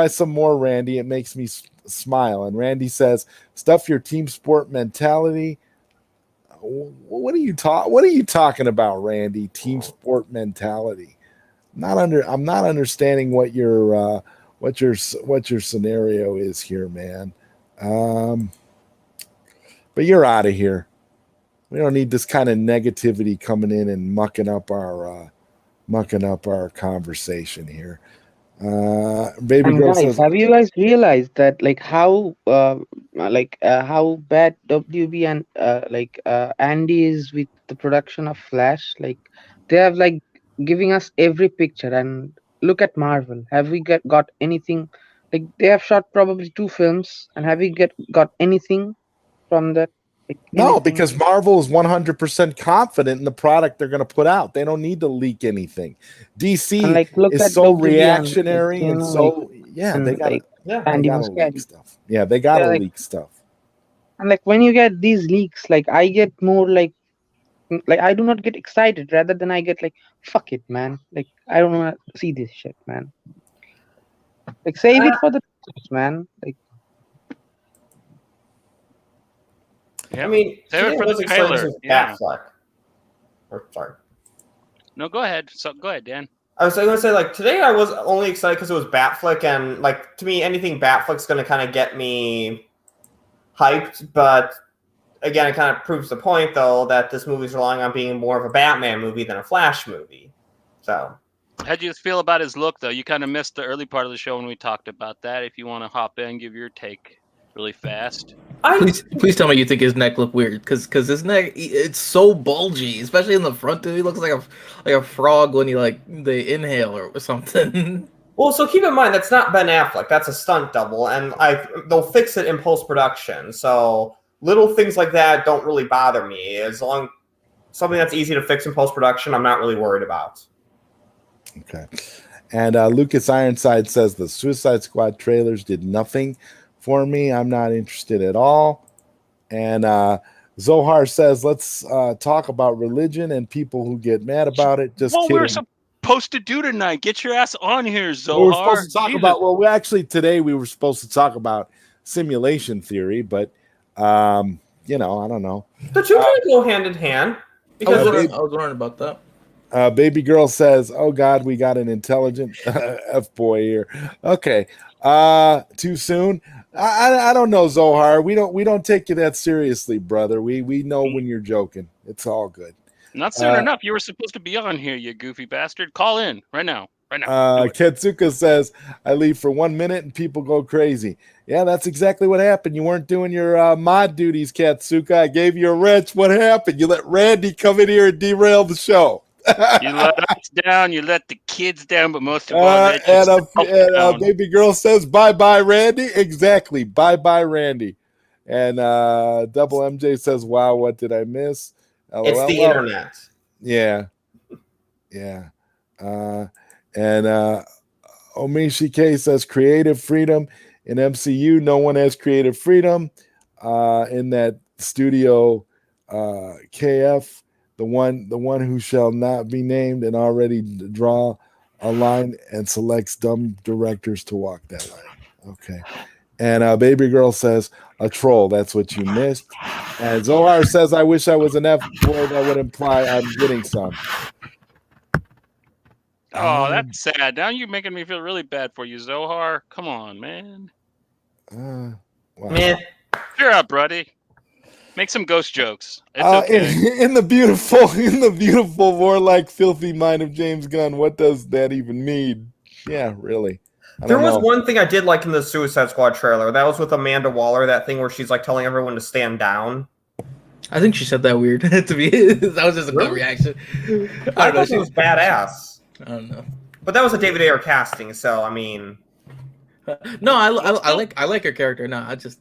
some more, Randy. It makes me smile." And Randy says, "Stuff your team sport mentality." What are you talking about, Randy? Team sport mentality. I'm not understanding what your scenario is here, man. But you're out of here. We don't need this kind of negativity coming in and mucking up our conversation here. Baby And Girl guys, says, have you guys realized that how bad WB and Andy is with the production of Flash? Like they have giving us every picture. And look at Marvel. Have we got anything? Like they have shot probably 2 films, and have we got anything from that? Like no, anything? because Marvel is 100% confident in the product they're going to put out. They don't need to leak anything. DC And look is at so WB reactionary and and so they got Andy to Muschietti. leak stuff. Yeah, they got to leak stuff. And when you get these leaks, I get more I do not get excited, rather than I get fuck it, man. I don't want to see this shit, man. Save it for the man. Yeah. I mean, save it for the trailer. Yeah. Sorry. No, go ahead. Go ahead, Dan. I was going to say, today I was only excited because it was Batflick, and, to me, anything Batflick's going to kind of get me hyped, but, again, it kind of proves the point, though, that this movie's relying on being more of a Batman movie than a Flash movie, so... How'd you feel about his look, though? You kind of missed the early part of the show when we talked about that. If you want to hop in, give your take really fast. Please tell me you think his neck looked weird, because his neck, it's so bulgy, especially in the front. Dude, he looks like a frog when they inhale or something. Well, so keep in mind that's not Ben Affleck. That's a stunt double, and they'll fix it in post production. So little things like that don't really bother me. As long something that's easy to fix in post production, I'm not really worried about. Okay. And Lucas Ironside says the Suicide Squad trailers did nothing for me. I'm not interested at all. And Zohar says, let's talk about religion and people who get mad about it. Just kidding. We're supposed to do tonight. Get your ass on here, Zohar. We were supposed to talk about, today we were supposed to talk about simulation theory, but, I don't know. The two kind of go hand in hand. Because I was wondering about that. Baby Girl says, "Oh God, we got an intelligent F boy here." Okay, too soon. I don't know, Zohar. We don't take you that seriously, brother. We know when you're joking. It's all good. Not soon enough. You were supposed to be on here, you goofy bastard. Call in right now. Ketsuka says, "I leave for 1 minute and people go crazy." Yeah, that's exactly what happened. You weren't doing your mod duties, Ketsuka. I gave you a wrench. What happened? You let Randy come in here and derail the show. You let us down, you let the kids down, but most of all, Baby Girl says, bye-bye, Randy. Exactly. Bye-bye, Randy. And Double MJ says, wow, what did I miss? LOL. It's the internet. Yeah. And Omishi K says, creative freedom in MCU. No one has creative freedom in that studio KF. The one who shall not be named and already draw a line and selects dumb directors to walk that line. Okay. And Baby Girl says, a troll. That's what you missed. And Zohar says, I wish I was an F boy. That would imply I'm getting some. Oh, that's sad. Now you're making me feel really bad for you, Zohar. Come on, man. Wow. Man. Cheer up, buddy. Make some ghost jokes. It's okay. In the beautiful, warlike, filthy mind of James Gunn, what does that even mean? Yeah, really. There was one thing I did like in the Suicide Squad trailer. That was with Amanda Waller, that thing where she's telling everyone to stand down. I think she said that weird to me. That was just a good reaction. I thought she was badass. I don't know. But that was a David Ayer casting, so I mean... No, I like her character. Just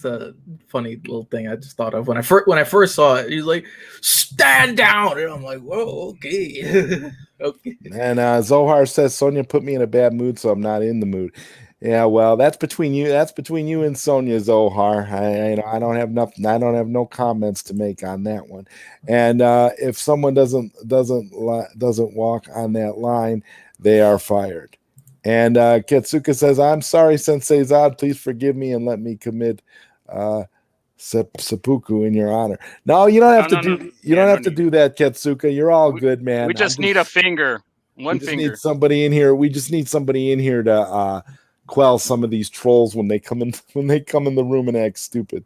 a funny little thing I just thought of when I first saw it. He's like, stand down, and I'm like, whoa, okay, okay. And Zohar says Sonia put me in a bad mood, so I'm not in the mood. Yeah, well, that's between you. That's between you and Sonia Zohar. I don't have nothing. I don't have no comments to make on that one. And if someone doesn't walk on that line, they are fired. And Ketsuka says, "I'm sorry, Sensei Zod. Please forgive me and let me commit seppuku in your honor." No, you don't have to do. You don't have to do that, Ketsuka. You're all good, man. We just need a finger. One we just finger. need somebody in here. We just need somebody in here to quell some of these trolls when they come in the room and act stupid.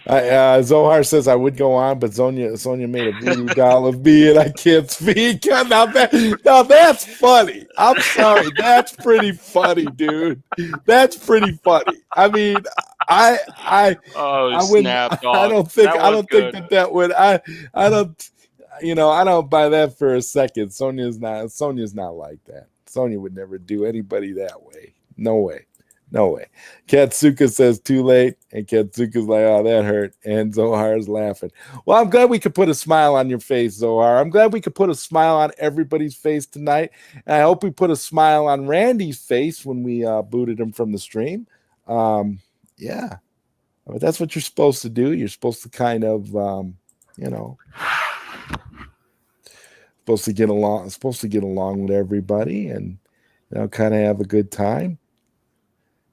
Zohar says I would go on, but Sonia made a voodoo doll of me and I can't speak. Now that's funny. I'm sorry. That's pretty funny, dude. That's pretty funny. I mean, I wouldn't. Snap, dog. I don't think that would. I don't. I don't buy that for a second. Sonia's not like that. Sonia would never do anybody that way. No way. Katsuka says too late, and Katsuka's like, oh, that hurt. And Zohar's laughing. Well, I'm glad we could put a smile on your face, Zohar. I'm glad we could put a smile on everybody's face tonight. And I hope we put a smile on Randy's face when we booted him from the stream. Yeah. But that's what you're supposed to do. You're supposed to kind of, supposed to get along with everybody and kind of have a good time.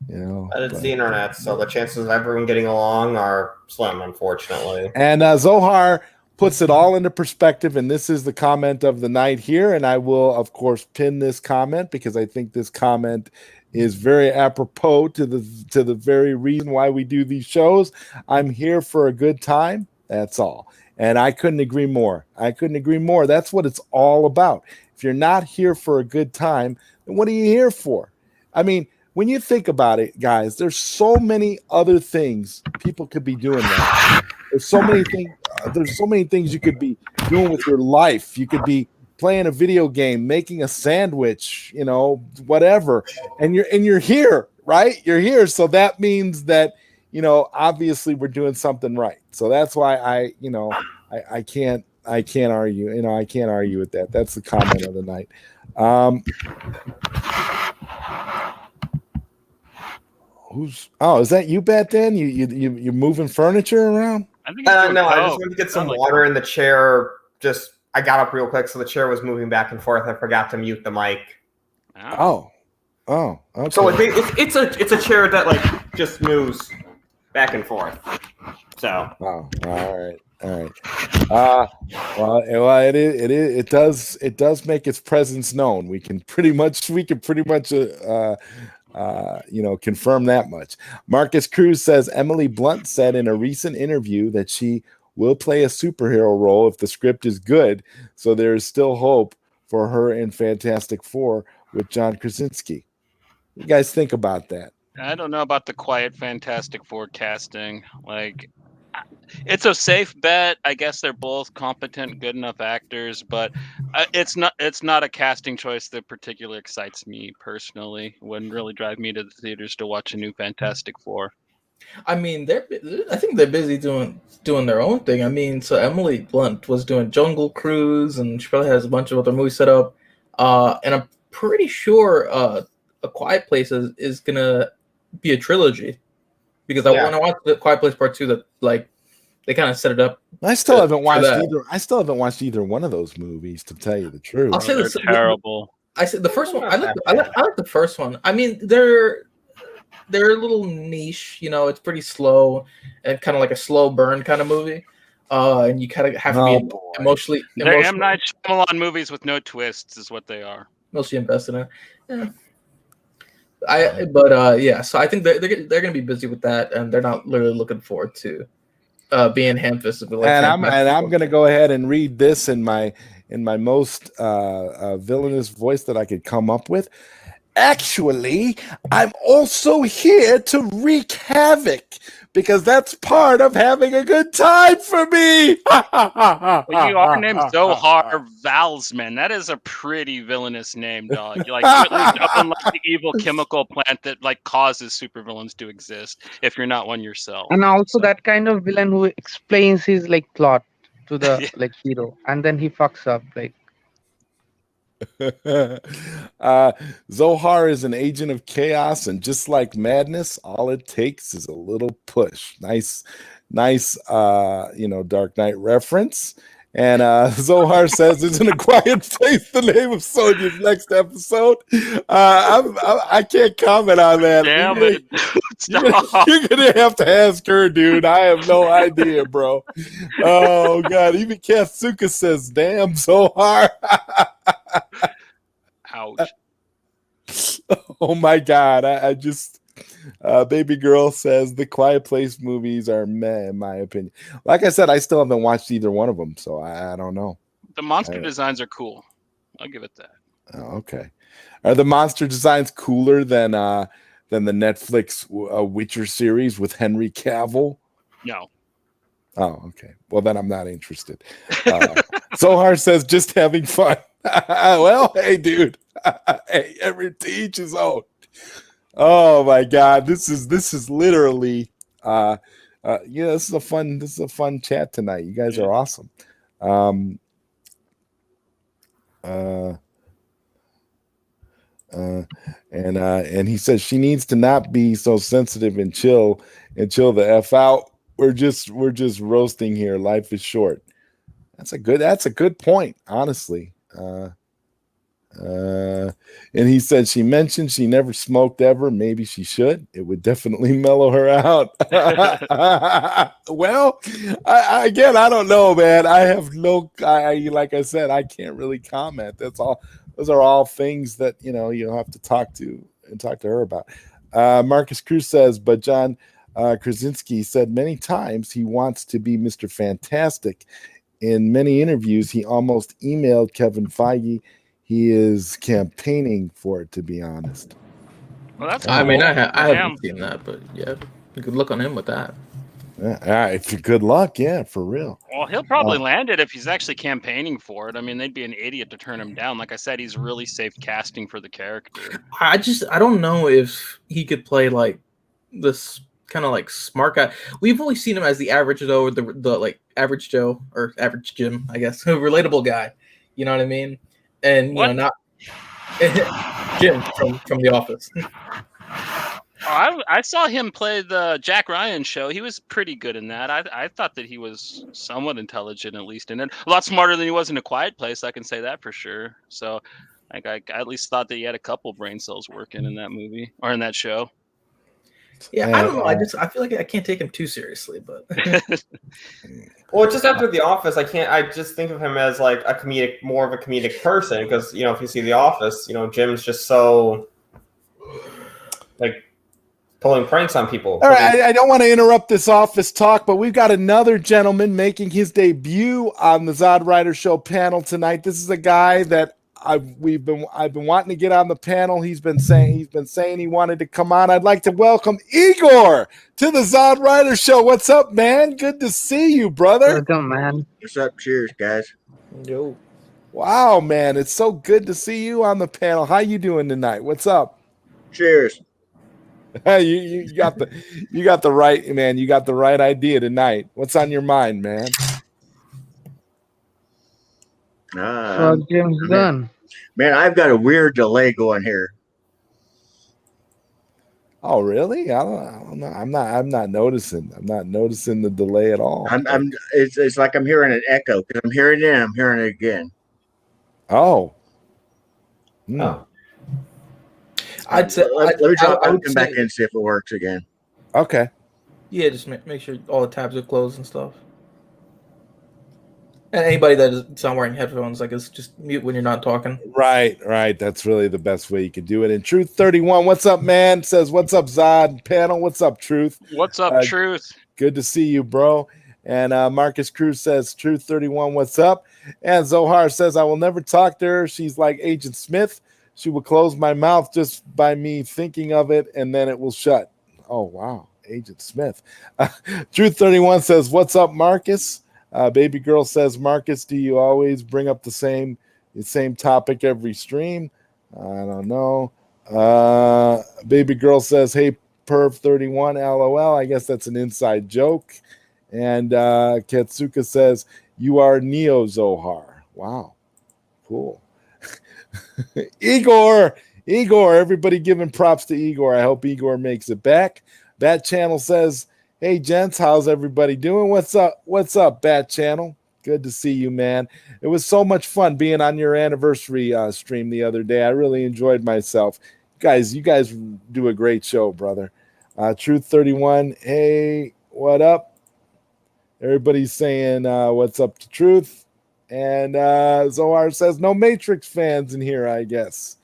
But it's the internet, so the chances of everyone getting along are slim, unfortunately. And Zohar puts it all into perspective, and this is the comment of the night here. And I will, of course, pin this comment because I think this comment is very apropos to the very reason why we do these shows. I'm here for a good time. That's all. And I couldn't agree more. That's what it's all about. If you're not here for a good time, then what are you here for? I mean, when you think about it, guys, there's so many other things people could be doing now. There's so many things you could be doing with your life. You could be playing a video game, making a sandwich, whatever. And you're here, right? You're here. So that means that, obviously we're doing something right. So that's why I can't argue. I can't argue with that. That's the comment of the night. Is that you, Bat? Then you're moving furniture around? I think no, I just went to get some water in the chair. I got up real quick, so the chair was moving back and forth. I forgot to mute the mic. Oh, okay. So it's a chair that just moves back and forth. So. Oh, all right. Well, it does make its presence known. We can pretty much confirm that much. Marcus Cruz says Emily Blunt said in a recent interview that she will play a superhero role if the script is good. So there is still hope for her in Fantastic Four with John Krasinski. What do you guys think about that? I don't know about the quiet Fantastic Four casting. It's a safe bet. I guess they're both competent, good enough actors, but it's not a casting choice that particularly excites me personally. It wouldn't really drive me to the theaters to watch a new Fantastic Four. I mean, I think they're busy doing their own thing. I mean, so Emily Blunt was doing Jungle Cruise, and she probably has a bunch of other movies set up. And I'm pretty sure A Quiet Place is gonna be a trilogy, because I want to watch The Quiet Place Part 2. That they kind of set it up. I still haven't watched either. I still haven't watched either one of those movies, to tell you the truth. I'll say they're terrible. I said the first one. I like the first one. I mean, they're a little niche. It's pretty slow and kind of like a slow burn kind of movie. And you kind of have to be emotionally. They're M. Night Shyamalan movies with no twists, is what they are. Mostly invested in it. Yeah. So I think they're going to be busy with that, and they're not literally looking forward to being ham-fisted. I'm going to go ahead and read this in my most villainous voice that I could come up with. Actually, I'm also here to wreak havoc, because that's part of having a good time for me. Well, you are named Zohar Valsman. That is a pretty villainous name, dog. You're at least up in the evil chemical plant that causes supervillains to exist. If you're not one yourself, and also that kind of villain who explains his plot to the hero, and then he fucks up. Zohar is an agent of chaos, and just like madness, all it takes is a little push. Nice, Dark Knight reference. And Zohar says, "Isn't a quiet place the name of Sonia's next episode?" I can't comment on that. Damn it! You're Stop. gonna have to ask her, dude. I have no idea, bro. Oh god, even Katsuka says, "Damn, Zohar." Ouch. Oh my god, I just baby girl says the Quiet Place movies are meh in my opinion. Like I said, I still haven't watched either one of them, so I don't know. The monster designs are cool. I'll give it that. Oh, okay. Are the monster designs cooler than the Netflix Witcher series with Henry Cavill? No. Oh, okay. Well, then I'm not interested. Zohar says just having fun. Well, hey, dude. Hey, every to each his own. Oh my God, this is literally, this is a fun chat tonight. You guys are awesome. And he says she needs to not be so sensitive and chill the F out. We're just roasting here. Life is short. That's a good point, honestly. And he said she mentioned she never smoked ever. Maybe she should. It would definitely mellow her out. Well, I don't know, man. I have like I said, I can't really comment. That's all. Those are all things that you'll have to talk to her about. Marcus Cruz says, but John Krasinski said many times he wants to be Mr. Fantastic. In many interviews, he almost emailed Kevin Feige. He is campaigning for it, to be honest. Well, that's. I mean, I cool. haven't seen that, but yeah, you could look on him with that. It's good luck, yeah, for real. Well, he'll probably land it if he's actually campaigning for it. I mean, they'd be an idiot to turn him down. Like I said, he's really safe casting for the character. I don't know if he could play like this kind of like smart guy. We've only seen him as the average Joe, or the like average Joe or average Jim, I guess, a relatable guy. You know what I mean? And not Jim from The Office. I saw him play the Jack Ryan show. He was pretty good in that. I thought that he was somewhat intelligent, at least in it. A lot smarter than he was in A Quiet Place. I can say that for sure. So, like, I at least thought that he had a couple brain cells working in that movie or in that show. Yeah, I don't know. I feel like I can't take him too seriously, but well, just after The Office, I just think of him as like more of a comedic person because if you see The Office, Jim's just so like pulling pranks on people. All right, I don't want to interrupt this Office talk, but we've got another gentleman making his debut on the ZodWriter Show panel tonight. This is a guy that I've been wanting to get on the panel. He's been saying he wanted to come on. I'd like to welcome Igor to the ZodWriter Show. What's up, man? Good to see you, brother. Welcome, man. What's up? Cheers, guys. yo. Wow, man, it's so good to see you on the panel. How you doing tonight? What's up? Cheers. you got the right, man. You got the right idea tonight. What's on your mind, man? James Gunn. Man, I've got a weird delay going here. Oh, really? I don't know. I'm not noticing. I'm not noticing the delay at all. It's like I'm hearing an echo because I'm hearing it and I'm hearing it again. Oh. Oh. I'd say let me drop out and come back in and see if it works again. Okay. Yeah, just make sure all the tabs are closed and stuff. And anybody that's not wearing headphones, I guess, just mute when you're not talking. Right. That's really the best way you can do it. And Truth 31, what's up, man? Says, what's up, Zod? Panel, what's up, Truth? What's up, Truth? Good to see you, bro. And Marcus Cruz says, Truth 31, what's up? And Zohar says, I will never talk to her. She's like Agent Smith. She will close my mouth just by me thinking of it, and then it will shut. Oh, wow. Agent Smith. Truth 31 says, what's up, Marcus? Baby girl says, Marcus, do you always bring up the same topic every stream? I don't know. Baby girl says, hey, Perv 31, LOL. I guess that's an inside joke. And Katsuka says, you are Neo Zohar. Wow. Cool. Igor, everybody giving props to Igor. I hope Igor makes it back. Bat Channel says, hey, gents, how's everybody doing? What's up, Bat Channel? Good to see you, man. It was so much fun being on your anniversary stream the other day. I really enjoyed myself. You guys do a great show, brother. Truth 31, hey, what up? Everybody's saying what's up to Truth. And Zohar says, no Matrix fans in here, I guess.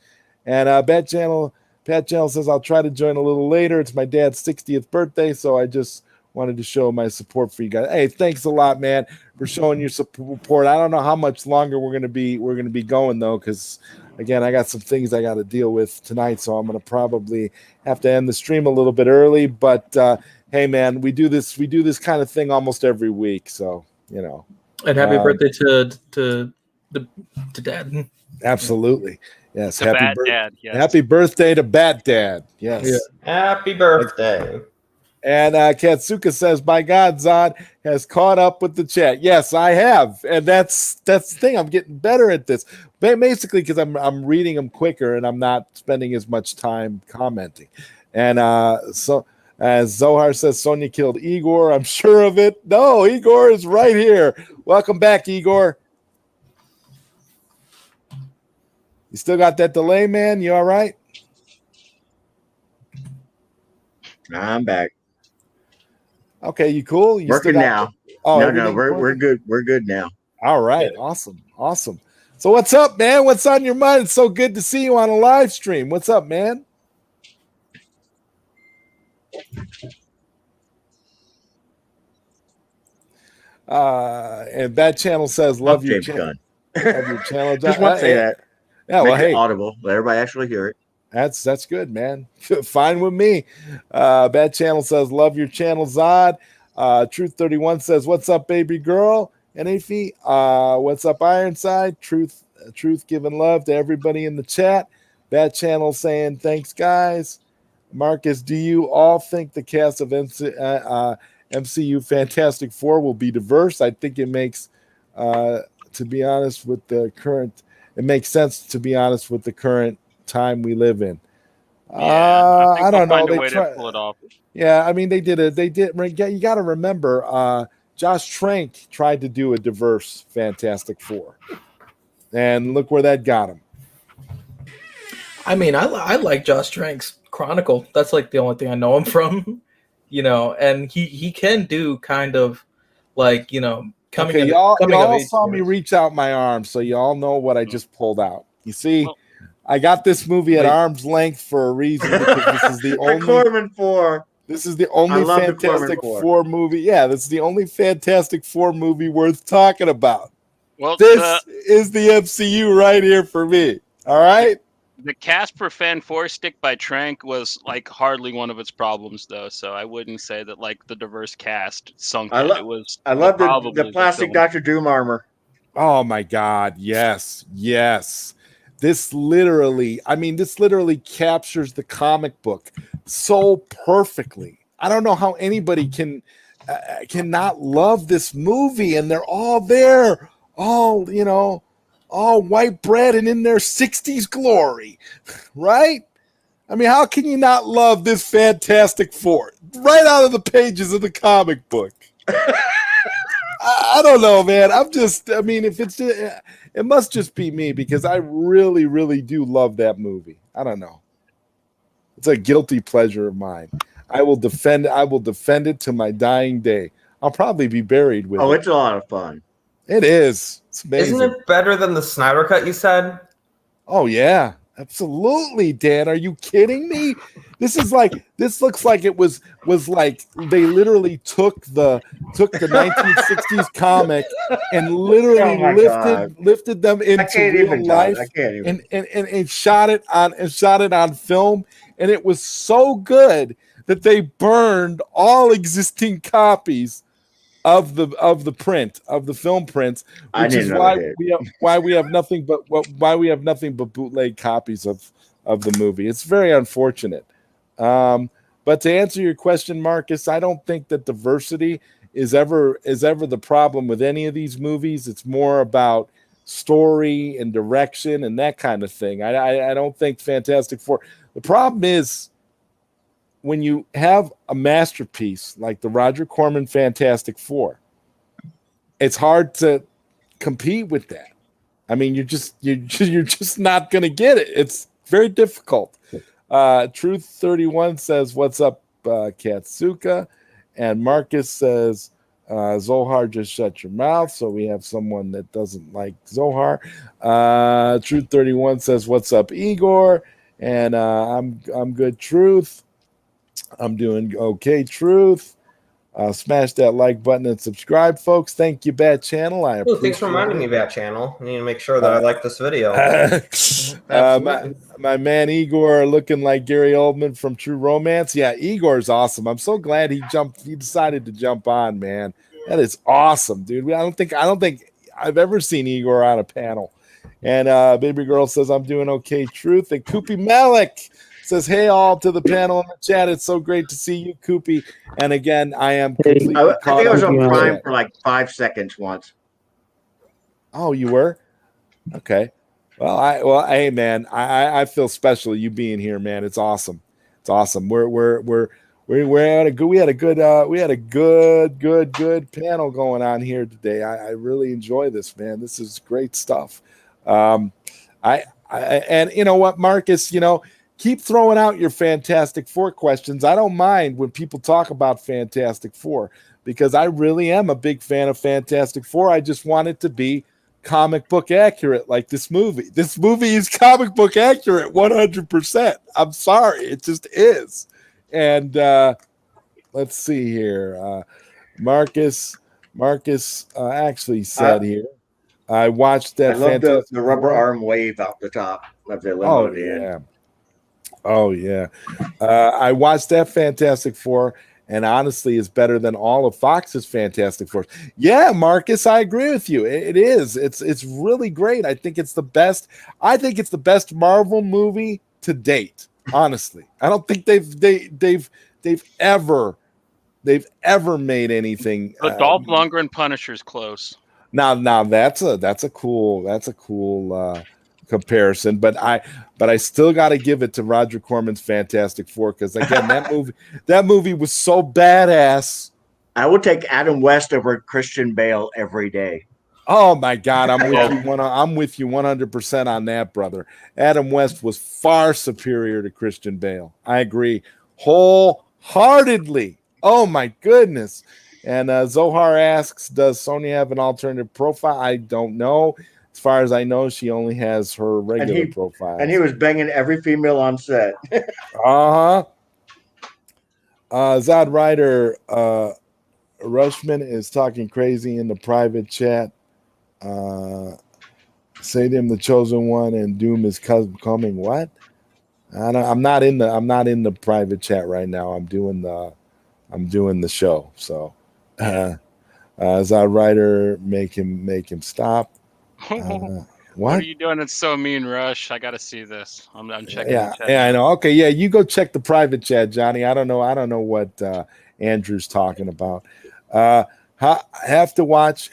And Pat Channel says, I'll try to join a little later. It's my dad's 60th birthday, so I just wanted to show my support for you guys. Hey, thanks a lot, man, for showing your support. I don't know how much longer we're gonna be going though, because again, I got some things I got to deal with tonight, so I'm gonna probably have to end the stream a little bit early. But hey, man, we do this kind of thing almost every week, so you know. And happy birthday to Dad. Absolutely. Yes. Dad. Yes. Happy birthday to Bat Dad. Yes. Yeah. Happy birthday. And Katsuka says, by God, Zod has caught up with the chat. Yes, I have. And that's the thing. I'm getting better at this. Basically, because I'm reading them quicker and I'm not spending as much time commenting. And so as Zohar says, Sonia killed Igor. I'm sure of it. No, Igor is right here. Welcome back, Igor. You still got that delay, man? You all right? I'm back. Okay, you cool? You Working now. No, we're good. We're good now. All right, awesome. So what's up, man? What's on your mind? It's so good to see you on a live stream. What's up, man? And Bad Channel says, love your channel. Love your channel. Just want to say that. Yeah, well, hey, audible. Let everybody actually hear it. That's good, man. Fine with me. Bad Channel says, love your channel, Zod. Truth 31 says, what's up, baby girl? NAFI, what's up, Ironside? Truth giving love to everybody in the chat. Bad Channel saying, thanks, guys. Marcus, do you all think the cast of MCU Fantastic Four will be diverse? I think it makes, to be honest with the current, it makes sense, to be honest with the current time we live in. Yeah, I don't know. They try to pull it off. Yeah, I mean, they did. You got to remember, Josh Trank tried to do a diverse Fantastic Four, and look where that got him. I mean, I like Josh Trank's Chronicle. That's like the only thing I know him from, and he can do kind of like, coming. Okay, y'all saw me reach out my arm, so y'all know what I just pulled out. You see, I got this movie at arm's length for a reason, because this is the only Corman 4. This is the only Fantastic Four movie. Yeah, this is the only Fantastic Four movie worth talking about. Well, this is the MCU right here for me. All right. The cast for Fan 4 stick by Trank was like hardly one of its problems, though. So I wouldn't say that like the diverse cast sunk. I love the plastic Dr. Doom armor. Oh my God! Yes. This literally captures the comic book so perfectly. I don't know how anybody cannot love this movie, and they're all there, all white bread and in their 60s glory, right? I mean, how can you not love this Fantastic Four right out of the pages of the comic book? I don't know, man. It must just be me, because I really, really do love that movie. I don't know. It's a guilty pleasure of mine. I will defend it to my dying day. I'll probably be buried with it. Oh, it's a lot of fun. It is. It's amazing. Isn't it better than the Snyder Cut, you said? Oh, yeah. Absolutely, Dan. Are you kidding me? This looks like it was like they literally took the 1960s comic and literally lifted them into real life and shot it on film, and it was so good that they burned all existing copies of the film prints, which is why we have nothing but bootleg copies of the movie. It's very unfortunate. But to answer your question, Marcus, I don't think that diversity is ever the problem with any of these movies. It's more about story and direction and that kind of thing. I don't think Fantastic Four. The problem is when you have a masterpiece like the Roger Corman Fantastic Four, it's hard to compete with that. I mean, you're just not going to get it. It's very difficult. Truth 31 says, "What's up, Katsuka?" And Marcus says, "Zohar, just shut your mouth." So we have someone that doesn't like Zohar. Truth 31 says, "What's up, Igor?" And I'm good. Truth, I'm doing okay. Truth. Smash that like button and subscribe, folks. Thank you, Bat Channel. I appreciate Thanks for reminding me, Bat Channel. I need to make sure that I like this video. My man Igor looking like Gary Oldman from True Romance. Yeah, Igor's awesome. I'm so glad he decided to jump on, man. That is awesome, dude. I don't think I've ever seen Igor on a panel. And Baby Girl says, "I'm doing okay, Truth." And Koopy Malik says, "Hey all to the panel in the chat. It's so great to see you, Koopy." And again, I am completely I think I was on up. Prime for like 5 seconds once. Oh, you were? Okay. Well, hey man, I feel special you being here, man. It's awesome. It's awesome. We had a good panel going on here today. I really enjoy this, man. This is great stuff. And you know what, Marcus, keep throwing out your Fantastic Four questions. I don't mind when people talk about Fantastic Four because I really am a big fan of Fantastic Four. I just want it to be comic book accurate like this movie. This movie is comic book accurate 100%. I'm sorry. It just is. And let's see here. Marcus actually said here, I watched that. I love the rubber arm wave out the top of the limo. Oh yeah. I watched that Fantastic Four, and honestly, is better than all of Fox's Fantastic Four. Yeah, Marcus, I agree with you. It is. It's really great. I think it's the best. I think it's the best Marvel movie to date. Honestly, I don't think they've ever made anything. The Dolph Lundgren Punisher's close. Now that's a cool comparison, but I still got to give it to Roger Corman's Fantastic Four because again that movie was so badass. I would take Adam West over Christian Bale every day. Oh my God, I'm with you 100% on that, brother. Adam West was far superior to Christian Bale. I agree wholeheartedly. Oh my goodness. And Zohar asks, "Does Sony have an alternative profile?" I don't know. As far as I know, she only has her regular profile. And he was banging every female on set. ZodWriter Rushman is talking crazy in the private chat. Say to him, the chosen one and Doom is coming. What? I'm not in the private chat right now. I'm doing the show. So ZodWriter, make him stop. What are you doing? It's so mean, Rush. I gotta see this. I'm checking. Yeah, I know. Okay, yeah, you go check the private chat, Johnny. I don't know what Andrew's talking about. Have to watch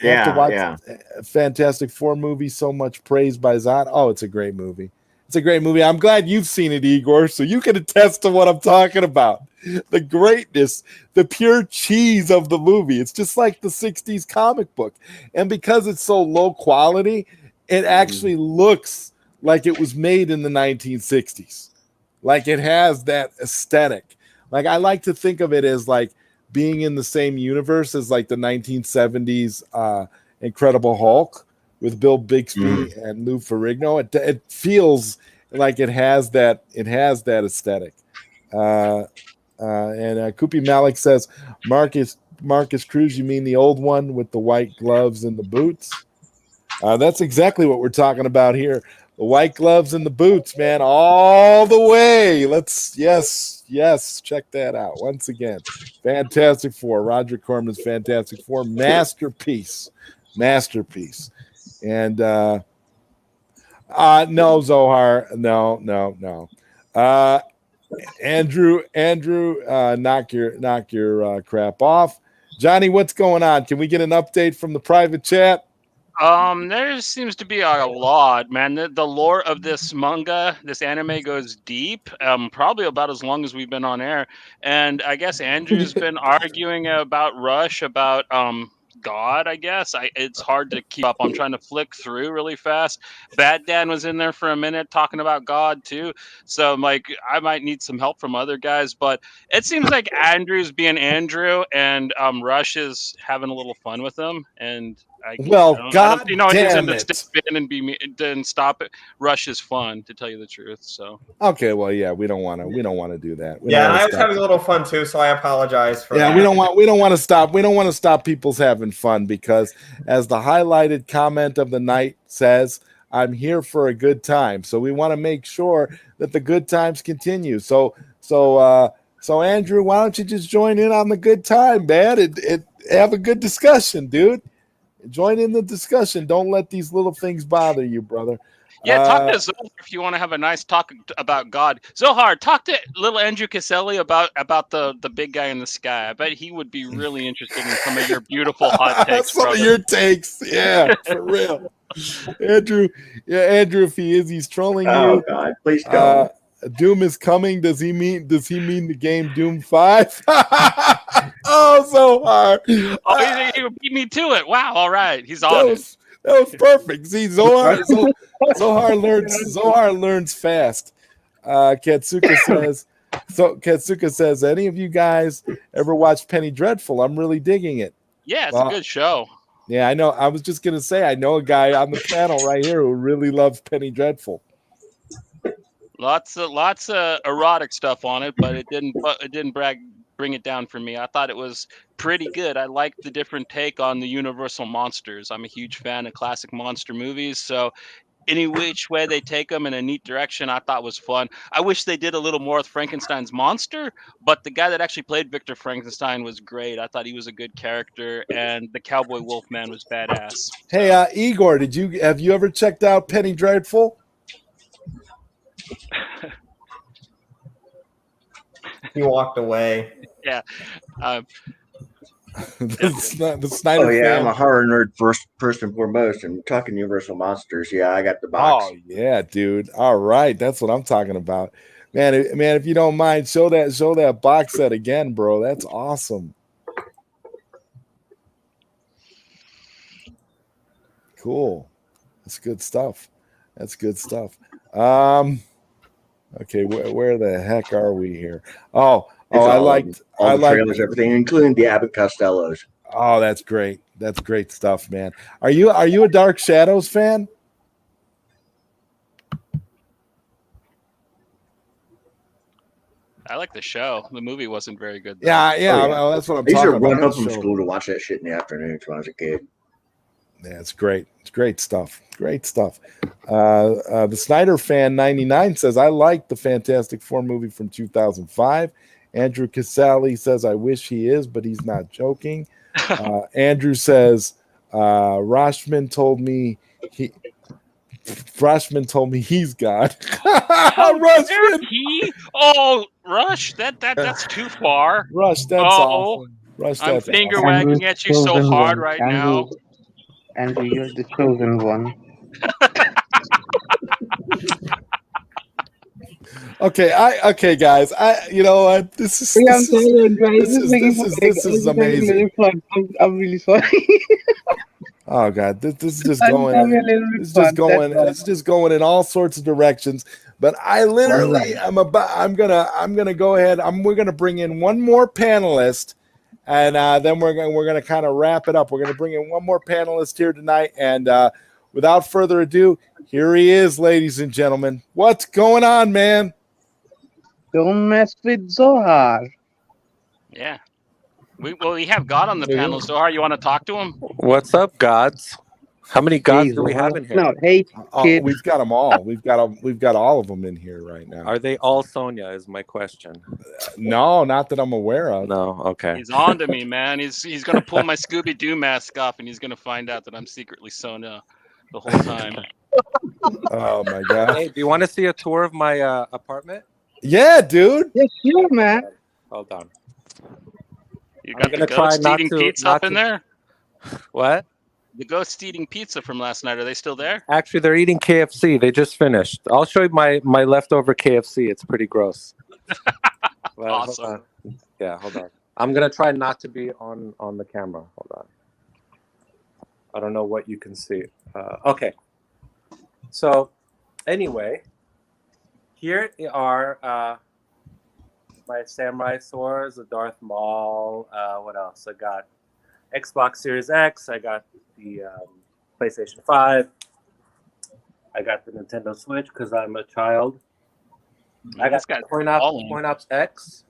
Fantastic Four movie. So much praise by Zod. Oh, it's a great movie. It's a great movie. I'm glad you've seen it, Igor, so you can attest to what I'm talking about. The greatness, the pure cheese of the movie. It's just like the 60s comic book. And because it's so low quality, it actually looks like it was made in the 1960s. Like it has that aesthetic. Like I like to think of it as like being in the same universe as like the 1970s Incredible Hulk with Bill Bixby and Lou Ferrigno. It feels like it has that aesthetic. And Koopy Malik says, Marcus Cruz, you mean the old one with the white gloves and the boots? That's exactly what we're talking about here. The white gloves and the boots, man, all the way. Yes, check that out. Once again, Fantastic Four, Roger Corman's Fantastic Four, masterpiece. And no, Zohar, no. Andrew, knock your crap off. Johnny, what's going on? Can we get an update from the private chat? There seems to be a lot, man. The lore of this manga, this anime goes deep, probably about as long as we've been on air. And I guess Andrew's been arguing about Rush, about God, I guess. It's hard to keep up. I'm trying to flick through really fast. Bad Dan was in there for a minute talking about God too. So I'm like, I might need some help from other guys, but it seems like Andrew's being Andrew and Rush is having a little fun with him. And Well, I God don't see no reason damn to it. step in and then stop it. Rush is fun, to tell you the truth. So Okay, well, yeah, we don't want to do that. We Yeah, don't and wanna I was stop having a little fun too, so I apologize for that. we don't want to stop. We don't want to stop people's having fun because, as the highlighted comment of the night says, I'm here for a good time. So we want to make sure that the good times continue. So Andrew, why don't you just join in on the good time, man? Have a good discussion, dude. Join in the discussion. Don't let these little things bother you, brother. yeah, talk to Zohar if you want to have a nice talk about God. Zohar, talk to little Andrew Caselli about the big guy in the sky. I bet he would be really interested in some of your beautiful hot takes. Some of your takes, yeah, for real. Andrew, if he is, he's trolling you. Oh God, please don't. Doom is coming. Does he mean the game Doom 5? Oh, so hard. Oh, he beat me to it. Wow. All right, he's on it. That was perfect. See, Zohar learns fast. Katsuka says, any of you guys ever watched Penny Dreadful? I'm really digging it. Yeah, it's a good show. Yeah, I know. I was just gonna say, I know a guy on the panel right here who really loves Penny Dreadful. Lots of erotic stuff on it, but it didn't bring it down for me. I thought it was pretty good. I liked the different take on the Universal monsters. I'm a huge fan of classic monster movies, so any which way they take them in a neat direction, I thought was fun. I wish they did a little more with Frankenstein's monster, but the guy that actually played Victor Frankenstein was great. I thought he was a good character, and the Cowboy Wolfman was badass. Hey, Igor, have you ever checked out Penny Dreadful? He walked away. Yeah. The Snyder. Oh yeah, fan. I'm a horror nerd first and foremost, and talking Universal monsters. Yeah, I got the box. Oh yeah, dude. All right, that's what I'm talking about, man. If you don't mind, show that box set again, bro. That's awesome. Cool. That's good stuff. Okay, where the heck are we here? I liked trailers, everything, including the Abbott Costellos. Oh, that's great. That's great stuff, man. Are you a Dark Shadows fan? I like the show. The movie wasn't very good, though. Yeah. Well, that's what I'm I used talking to about. run home from school to watch that shit in the afternoons when I was a kid. Yeah, it's great. It's great stuff. Great stuff. The Snyder fan 99 says, I like the Fantastic Four movie from 2005. Andrew Casale says, I wish he is, but he's not joking. Andrew says, Rashman told me he's God. Rush, that's too far. Rush, that's awesome. Rush, I'm finger wagging at you so hard right now. Andrew, you're the chosen one. Okay, guys. You know what? This is amazing. I'm really sorry. Oh God, this is just going. It's just going in all sorts of directions. But I literally, I'm gonna go ahead. We're gonna bring in one more panelist, and then we're gonna kind of wrap it up. We're gonna bring in one more panelist here tonight, and without further ado, here he is, ladies and gentlemen. What's going on, man? Don't mess with Zohar. Yeah. We have God on the panel. Zohar, you want to talk to him? What's up, gods? How many gods do we have in here? No, hey, kid. We've got them all. We've got all of them in here right now. Are they all Sonya? Is my question. No, not that I'm aware of. No, okay. He's on to me, man. He's gonna pull my Scooby Doo mask off, and he's gonna find out that I'm secretly Sonya the whole time. Oh my God! Hey, do you want to see a tour of my apartment? Yeah, dude. Yes, sure, man. Hold on. You got the ghost eating pizza up in there? What? The ghosts eating pizza from last night, are they still there? Actually, they're eating KFC. They just finished. I'll show you my leftover KFC. It's pretty gross. Well, Awesome. Hold on. Yeah, hold on. I'm gonna try not to be on the camera. Hold on. I don't know what you can see. Okay. So, anyway, here are my samurai swords, the Darth Maul. What else? I got Xbox Series X. I got the PlayStation 5. I got the Nintendo Switch because I'm a child. I got Coin Ops X.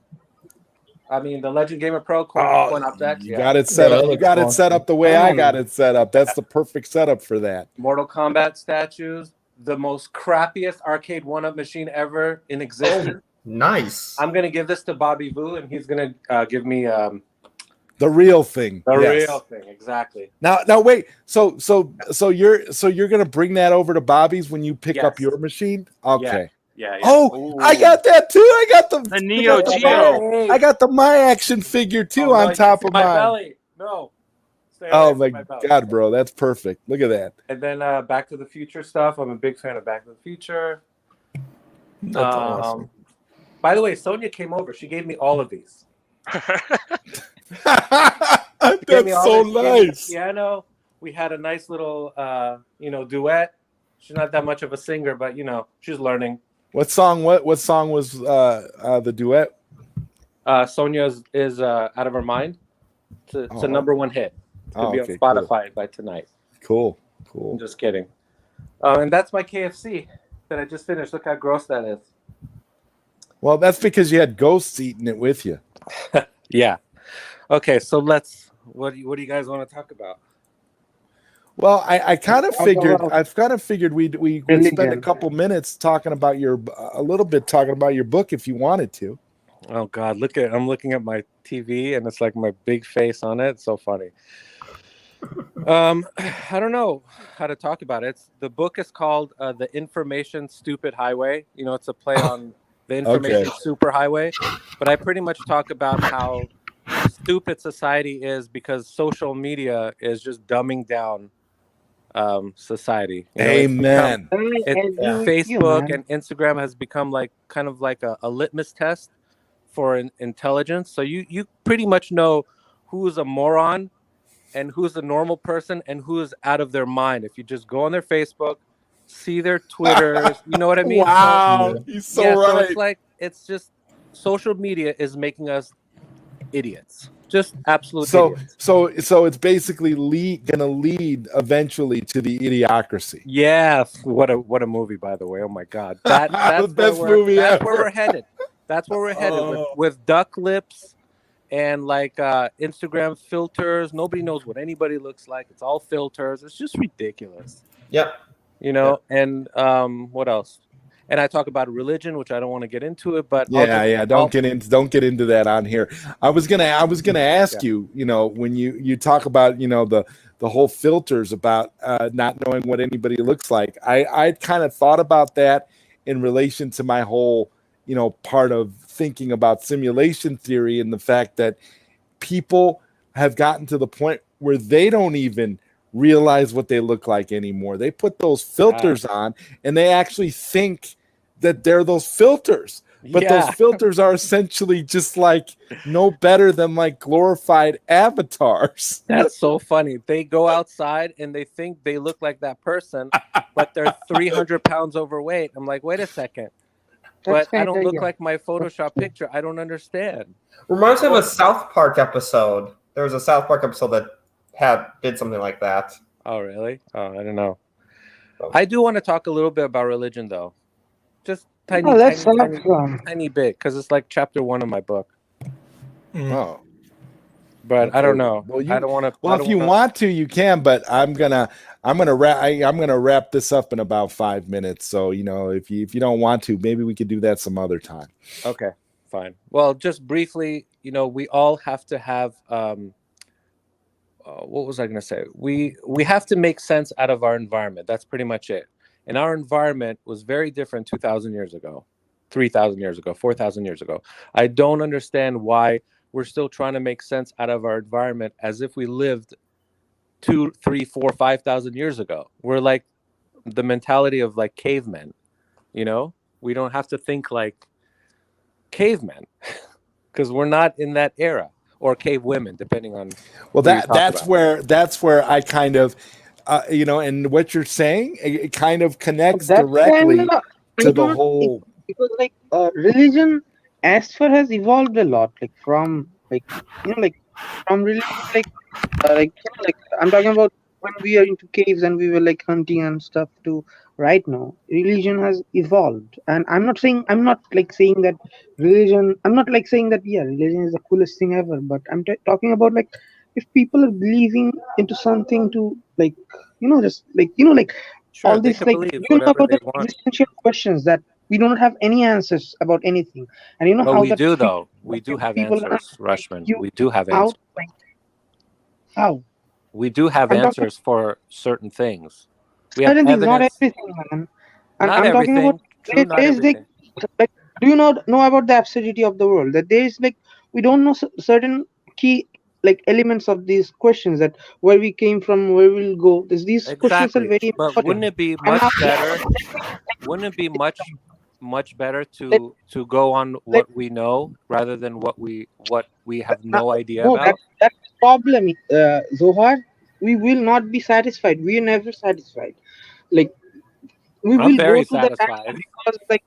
I mean, the Legend Gamer Pro Coin Ops X. You got it set up. You got it set up the way I got it set up. That's the perfect setup for that. Mortal Kombat statues. The most crappiest arcade one-up machine ever in existence. Nice. I'm gonna give this to Bobby Vu, and he's gonna give me the real thing. The real thing, exactly. Now wait. So you're gonna bring that over to Bobby's when you pick up your machine? Okay. Yeah. Oh, I got that too. I got the Neo Geo. I got the My Action figure too on top of my mine. belly. No. Oh my God, bro, that's perfect. Look at that. And then Back to the Future stuff. I'm a big fan of Back to the Future. That's awesome. By the way, Sonia came over. She gave me all of these. That's so nice. Piano. We had a nice little, duet. She's not that much of a singer, but she's learning. What song? What song was the duet? Sonia is Out of Her Mind. It's a number one hit. To be on Spotify by tonight. Cool. I'm just kidding. And that's my KFC that I just finished. Look how gross that is. Well, that's because you had ghosts eating it with you. Yeah. Okay, so what do you guys want to talk about? Well, I kind of figured we'd spend a couple minutes talking about your book if you wanted to. Oh God, I'm looking at my TV and it's like my big face on it. It's so funny. I don't know how to talk about it. The book is called The Information Stupid Highway. It's a play on the information super highway. But I pretty much talk about how stupid society is because social media is just dumbing down society. Amen. Facebook and Instagram has become kind of like a litmus test for intelligence. So you pretty much know who's a moron and who's a normal person and who is out of their mind. If you just go on their Facebook, see their Twitters, you know what I mean? Wow, he's so right. So it's just social media is making us idiots. Just absolute idiots. So it's basically gonna lead eventually to the Idiocracy. Yeah, what a movie, by the way. Oh my God, that's the best movie ever. That's where we're headed. That's where we're headed with duck lips and Instagram filters. Nobody knows what anybody looks like. It's all filters. It's just ridiculous. Yep. And what else? And I talk about religion, which I don't want to get into it, but don't get into that on here. I was gonna ask you, when you talk about the whole filters about not knowing what anybody looks like. I kind of thought about that in relation to my whole part of thinking about simulation theory and the fact that people have gotten to the point where they don't even realize what they look like anymore. They put those filters on and they actually think that they're those filters. But those filters are essentially just no better than glorified avatars. That's so funny. They go outside and they think they look like that person, but they're 300 pounds overweight. I'm like, wait a second. But I don't look like my Photoshop picture. I don't understand. Reminds me of a South Park episode. There was a South Park episode that did something like that. Oh, really? Oh, I don't know. I do want to talk a little bit about religion, though. Just tiny bit, because it's like chapter 1 of my book. Oh. But I don't know. Well, I don't want to. Well, if you want to, you can. But I'm gonna wrap this up in about 5 minutes. So if you don't want to, maybe we could do that some other time. Okay, fine. Well, just briefly, we all have to have. What was I going to say? We have to make sense out of our environment. That's pretty much it. And our environment was very different 2,000 years ago, 3,000 years ago, 4,000 years ago. I don't understand why we're still trying to make sense out of our environment as if we lived 2, 3, 4, 5,000 years ago. We're like the mentality of like cavemen, you know? We don't have to think like cavemen because we're not in that era, or cave women, depending on Well, who you talk that's about. where I kind of, and what you're saying, it kind of connects That's kind directly of to the whole. because like religion as far has evolved a lot, like from like like from religion like I'm talking about when we are into caves and we were like hunting and stuff to right now religion has evolved. And I'm not like saying that religion, I'm not like saying that yeah, religion is the coolest thing ever, but I'm talking about like if people are believing into something to like just like like Sure, all they this can like believe know whatever about they the want. existential questions that we don't have any answers about anything, and you know But how we that do, though. We do have people answers, Rushman. you We do have how answers. like how We do have I'm talking answers for certain things. We have certainly not evidence. everything, man. And Not I'm talking about everything. True, not there's like everything. like do you know about the absurdity of the world, that there is like we don't know certain key like elements of these questions, that where we came from, where we'll go. These questions are Exactly. very But wouldn't important. it be And much better? Wouldn't it be much better let, to go on let, what we know rather than what we have no, no idea no, about? that's the problem, Zohar. We will not be satisfied. We are never satisfied. Like we I'm will go very to that answer satisfied. because like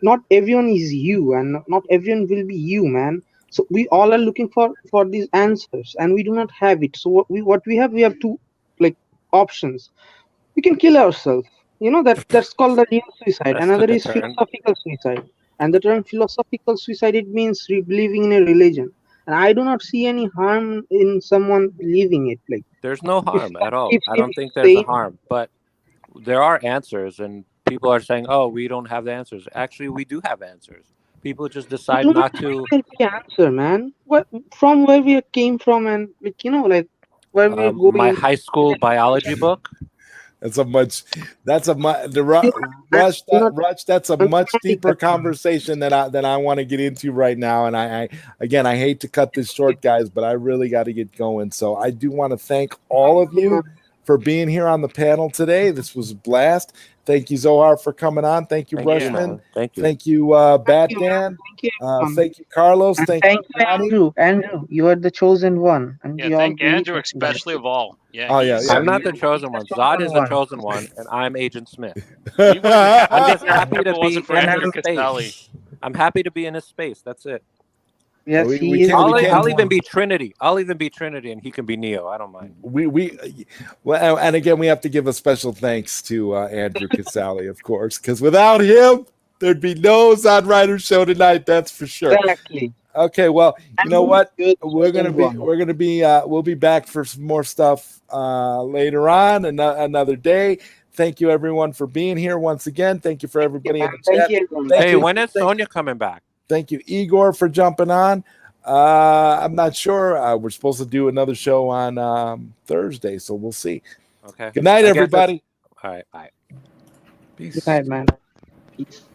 not everyone is you, and not everyone will be you, man. So we all are looking for these answers, and we do not have it. So we have two like options. We can kill ourselves. That's called the real suicide. That's Another took a is turn. philosophical suicide. And the term philosophical suicide, it means believing in a religion. And I do not see any harm in someone believing it. Like There's no if harm at that all. keeps I him don't think there's a sane. harm, but there are answers, and people are saying, "Oh, we don't have the answers." Actually, we do have answers. People just We decide do not not to. have the answer, man. What from where we came from, and like like where we are My going. high school biology book. That's a much. That's a much. I'm Rush. not Rush. That's a much deeper conversation that I want to get into right now. And I again, I hate to cut this short, guys, but I really got to get going. So I do want to thank all of you for being here on the panel today. This was a blast. Thank you, Zohar, for coming on. Thank you, Thank you, Rushman. man. Thank you. Thank you, Bat Dan. Thank you, everyone. Thank you, Carlos. And Thank thank you, you, Johnny. Andrew. Andrew, you are the chosen one, and Yeah, we all thank believe Andrew in that. especially of all. Yeah, Oh, yeah, he's, yeah. I'm not the chosen The one. Zod is the one. chosen one, and I'm Agent Smith. we wouldn't I'm be just here happy if to it be wasn't for in Andrew his Castelli. space. I'm happy to be in his space. That's it. Yes, we he is. can't- we the can't- I'll chosen even one. be Trinity. I'll even be Trinity, and he can be Neo. I don't mind. Well, and again, we have to give a special thanks to Andrew Casale, of course, because without him, there'd be no ZodWriter show tonight. That's for sure. Exactly. Okay, well, you know what? You're the We'll be back for some more stuff later on, another day. Thank you, everyone, for being here once again. Thank you for everybody in the Thank chat. you, everyone. Hey, when is Sonia coming back? Thank you, Igor, for jumping on. I'm not sure. We're supposed to do another show on Thursday, so we'll see. Okay. Good night, I guess everybody. All right. Bye. Peace. Good night, man. Peace.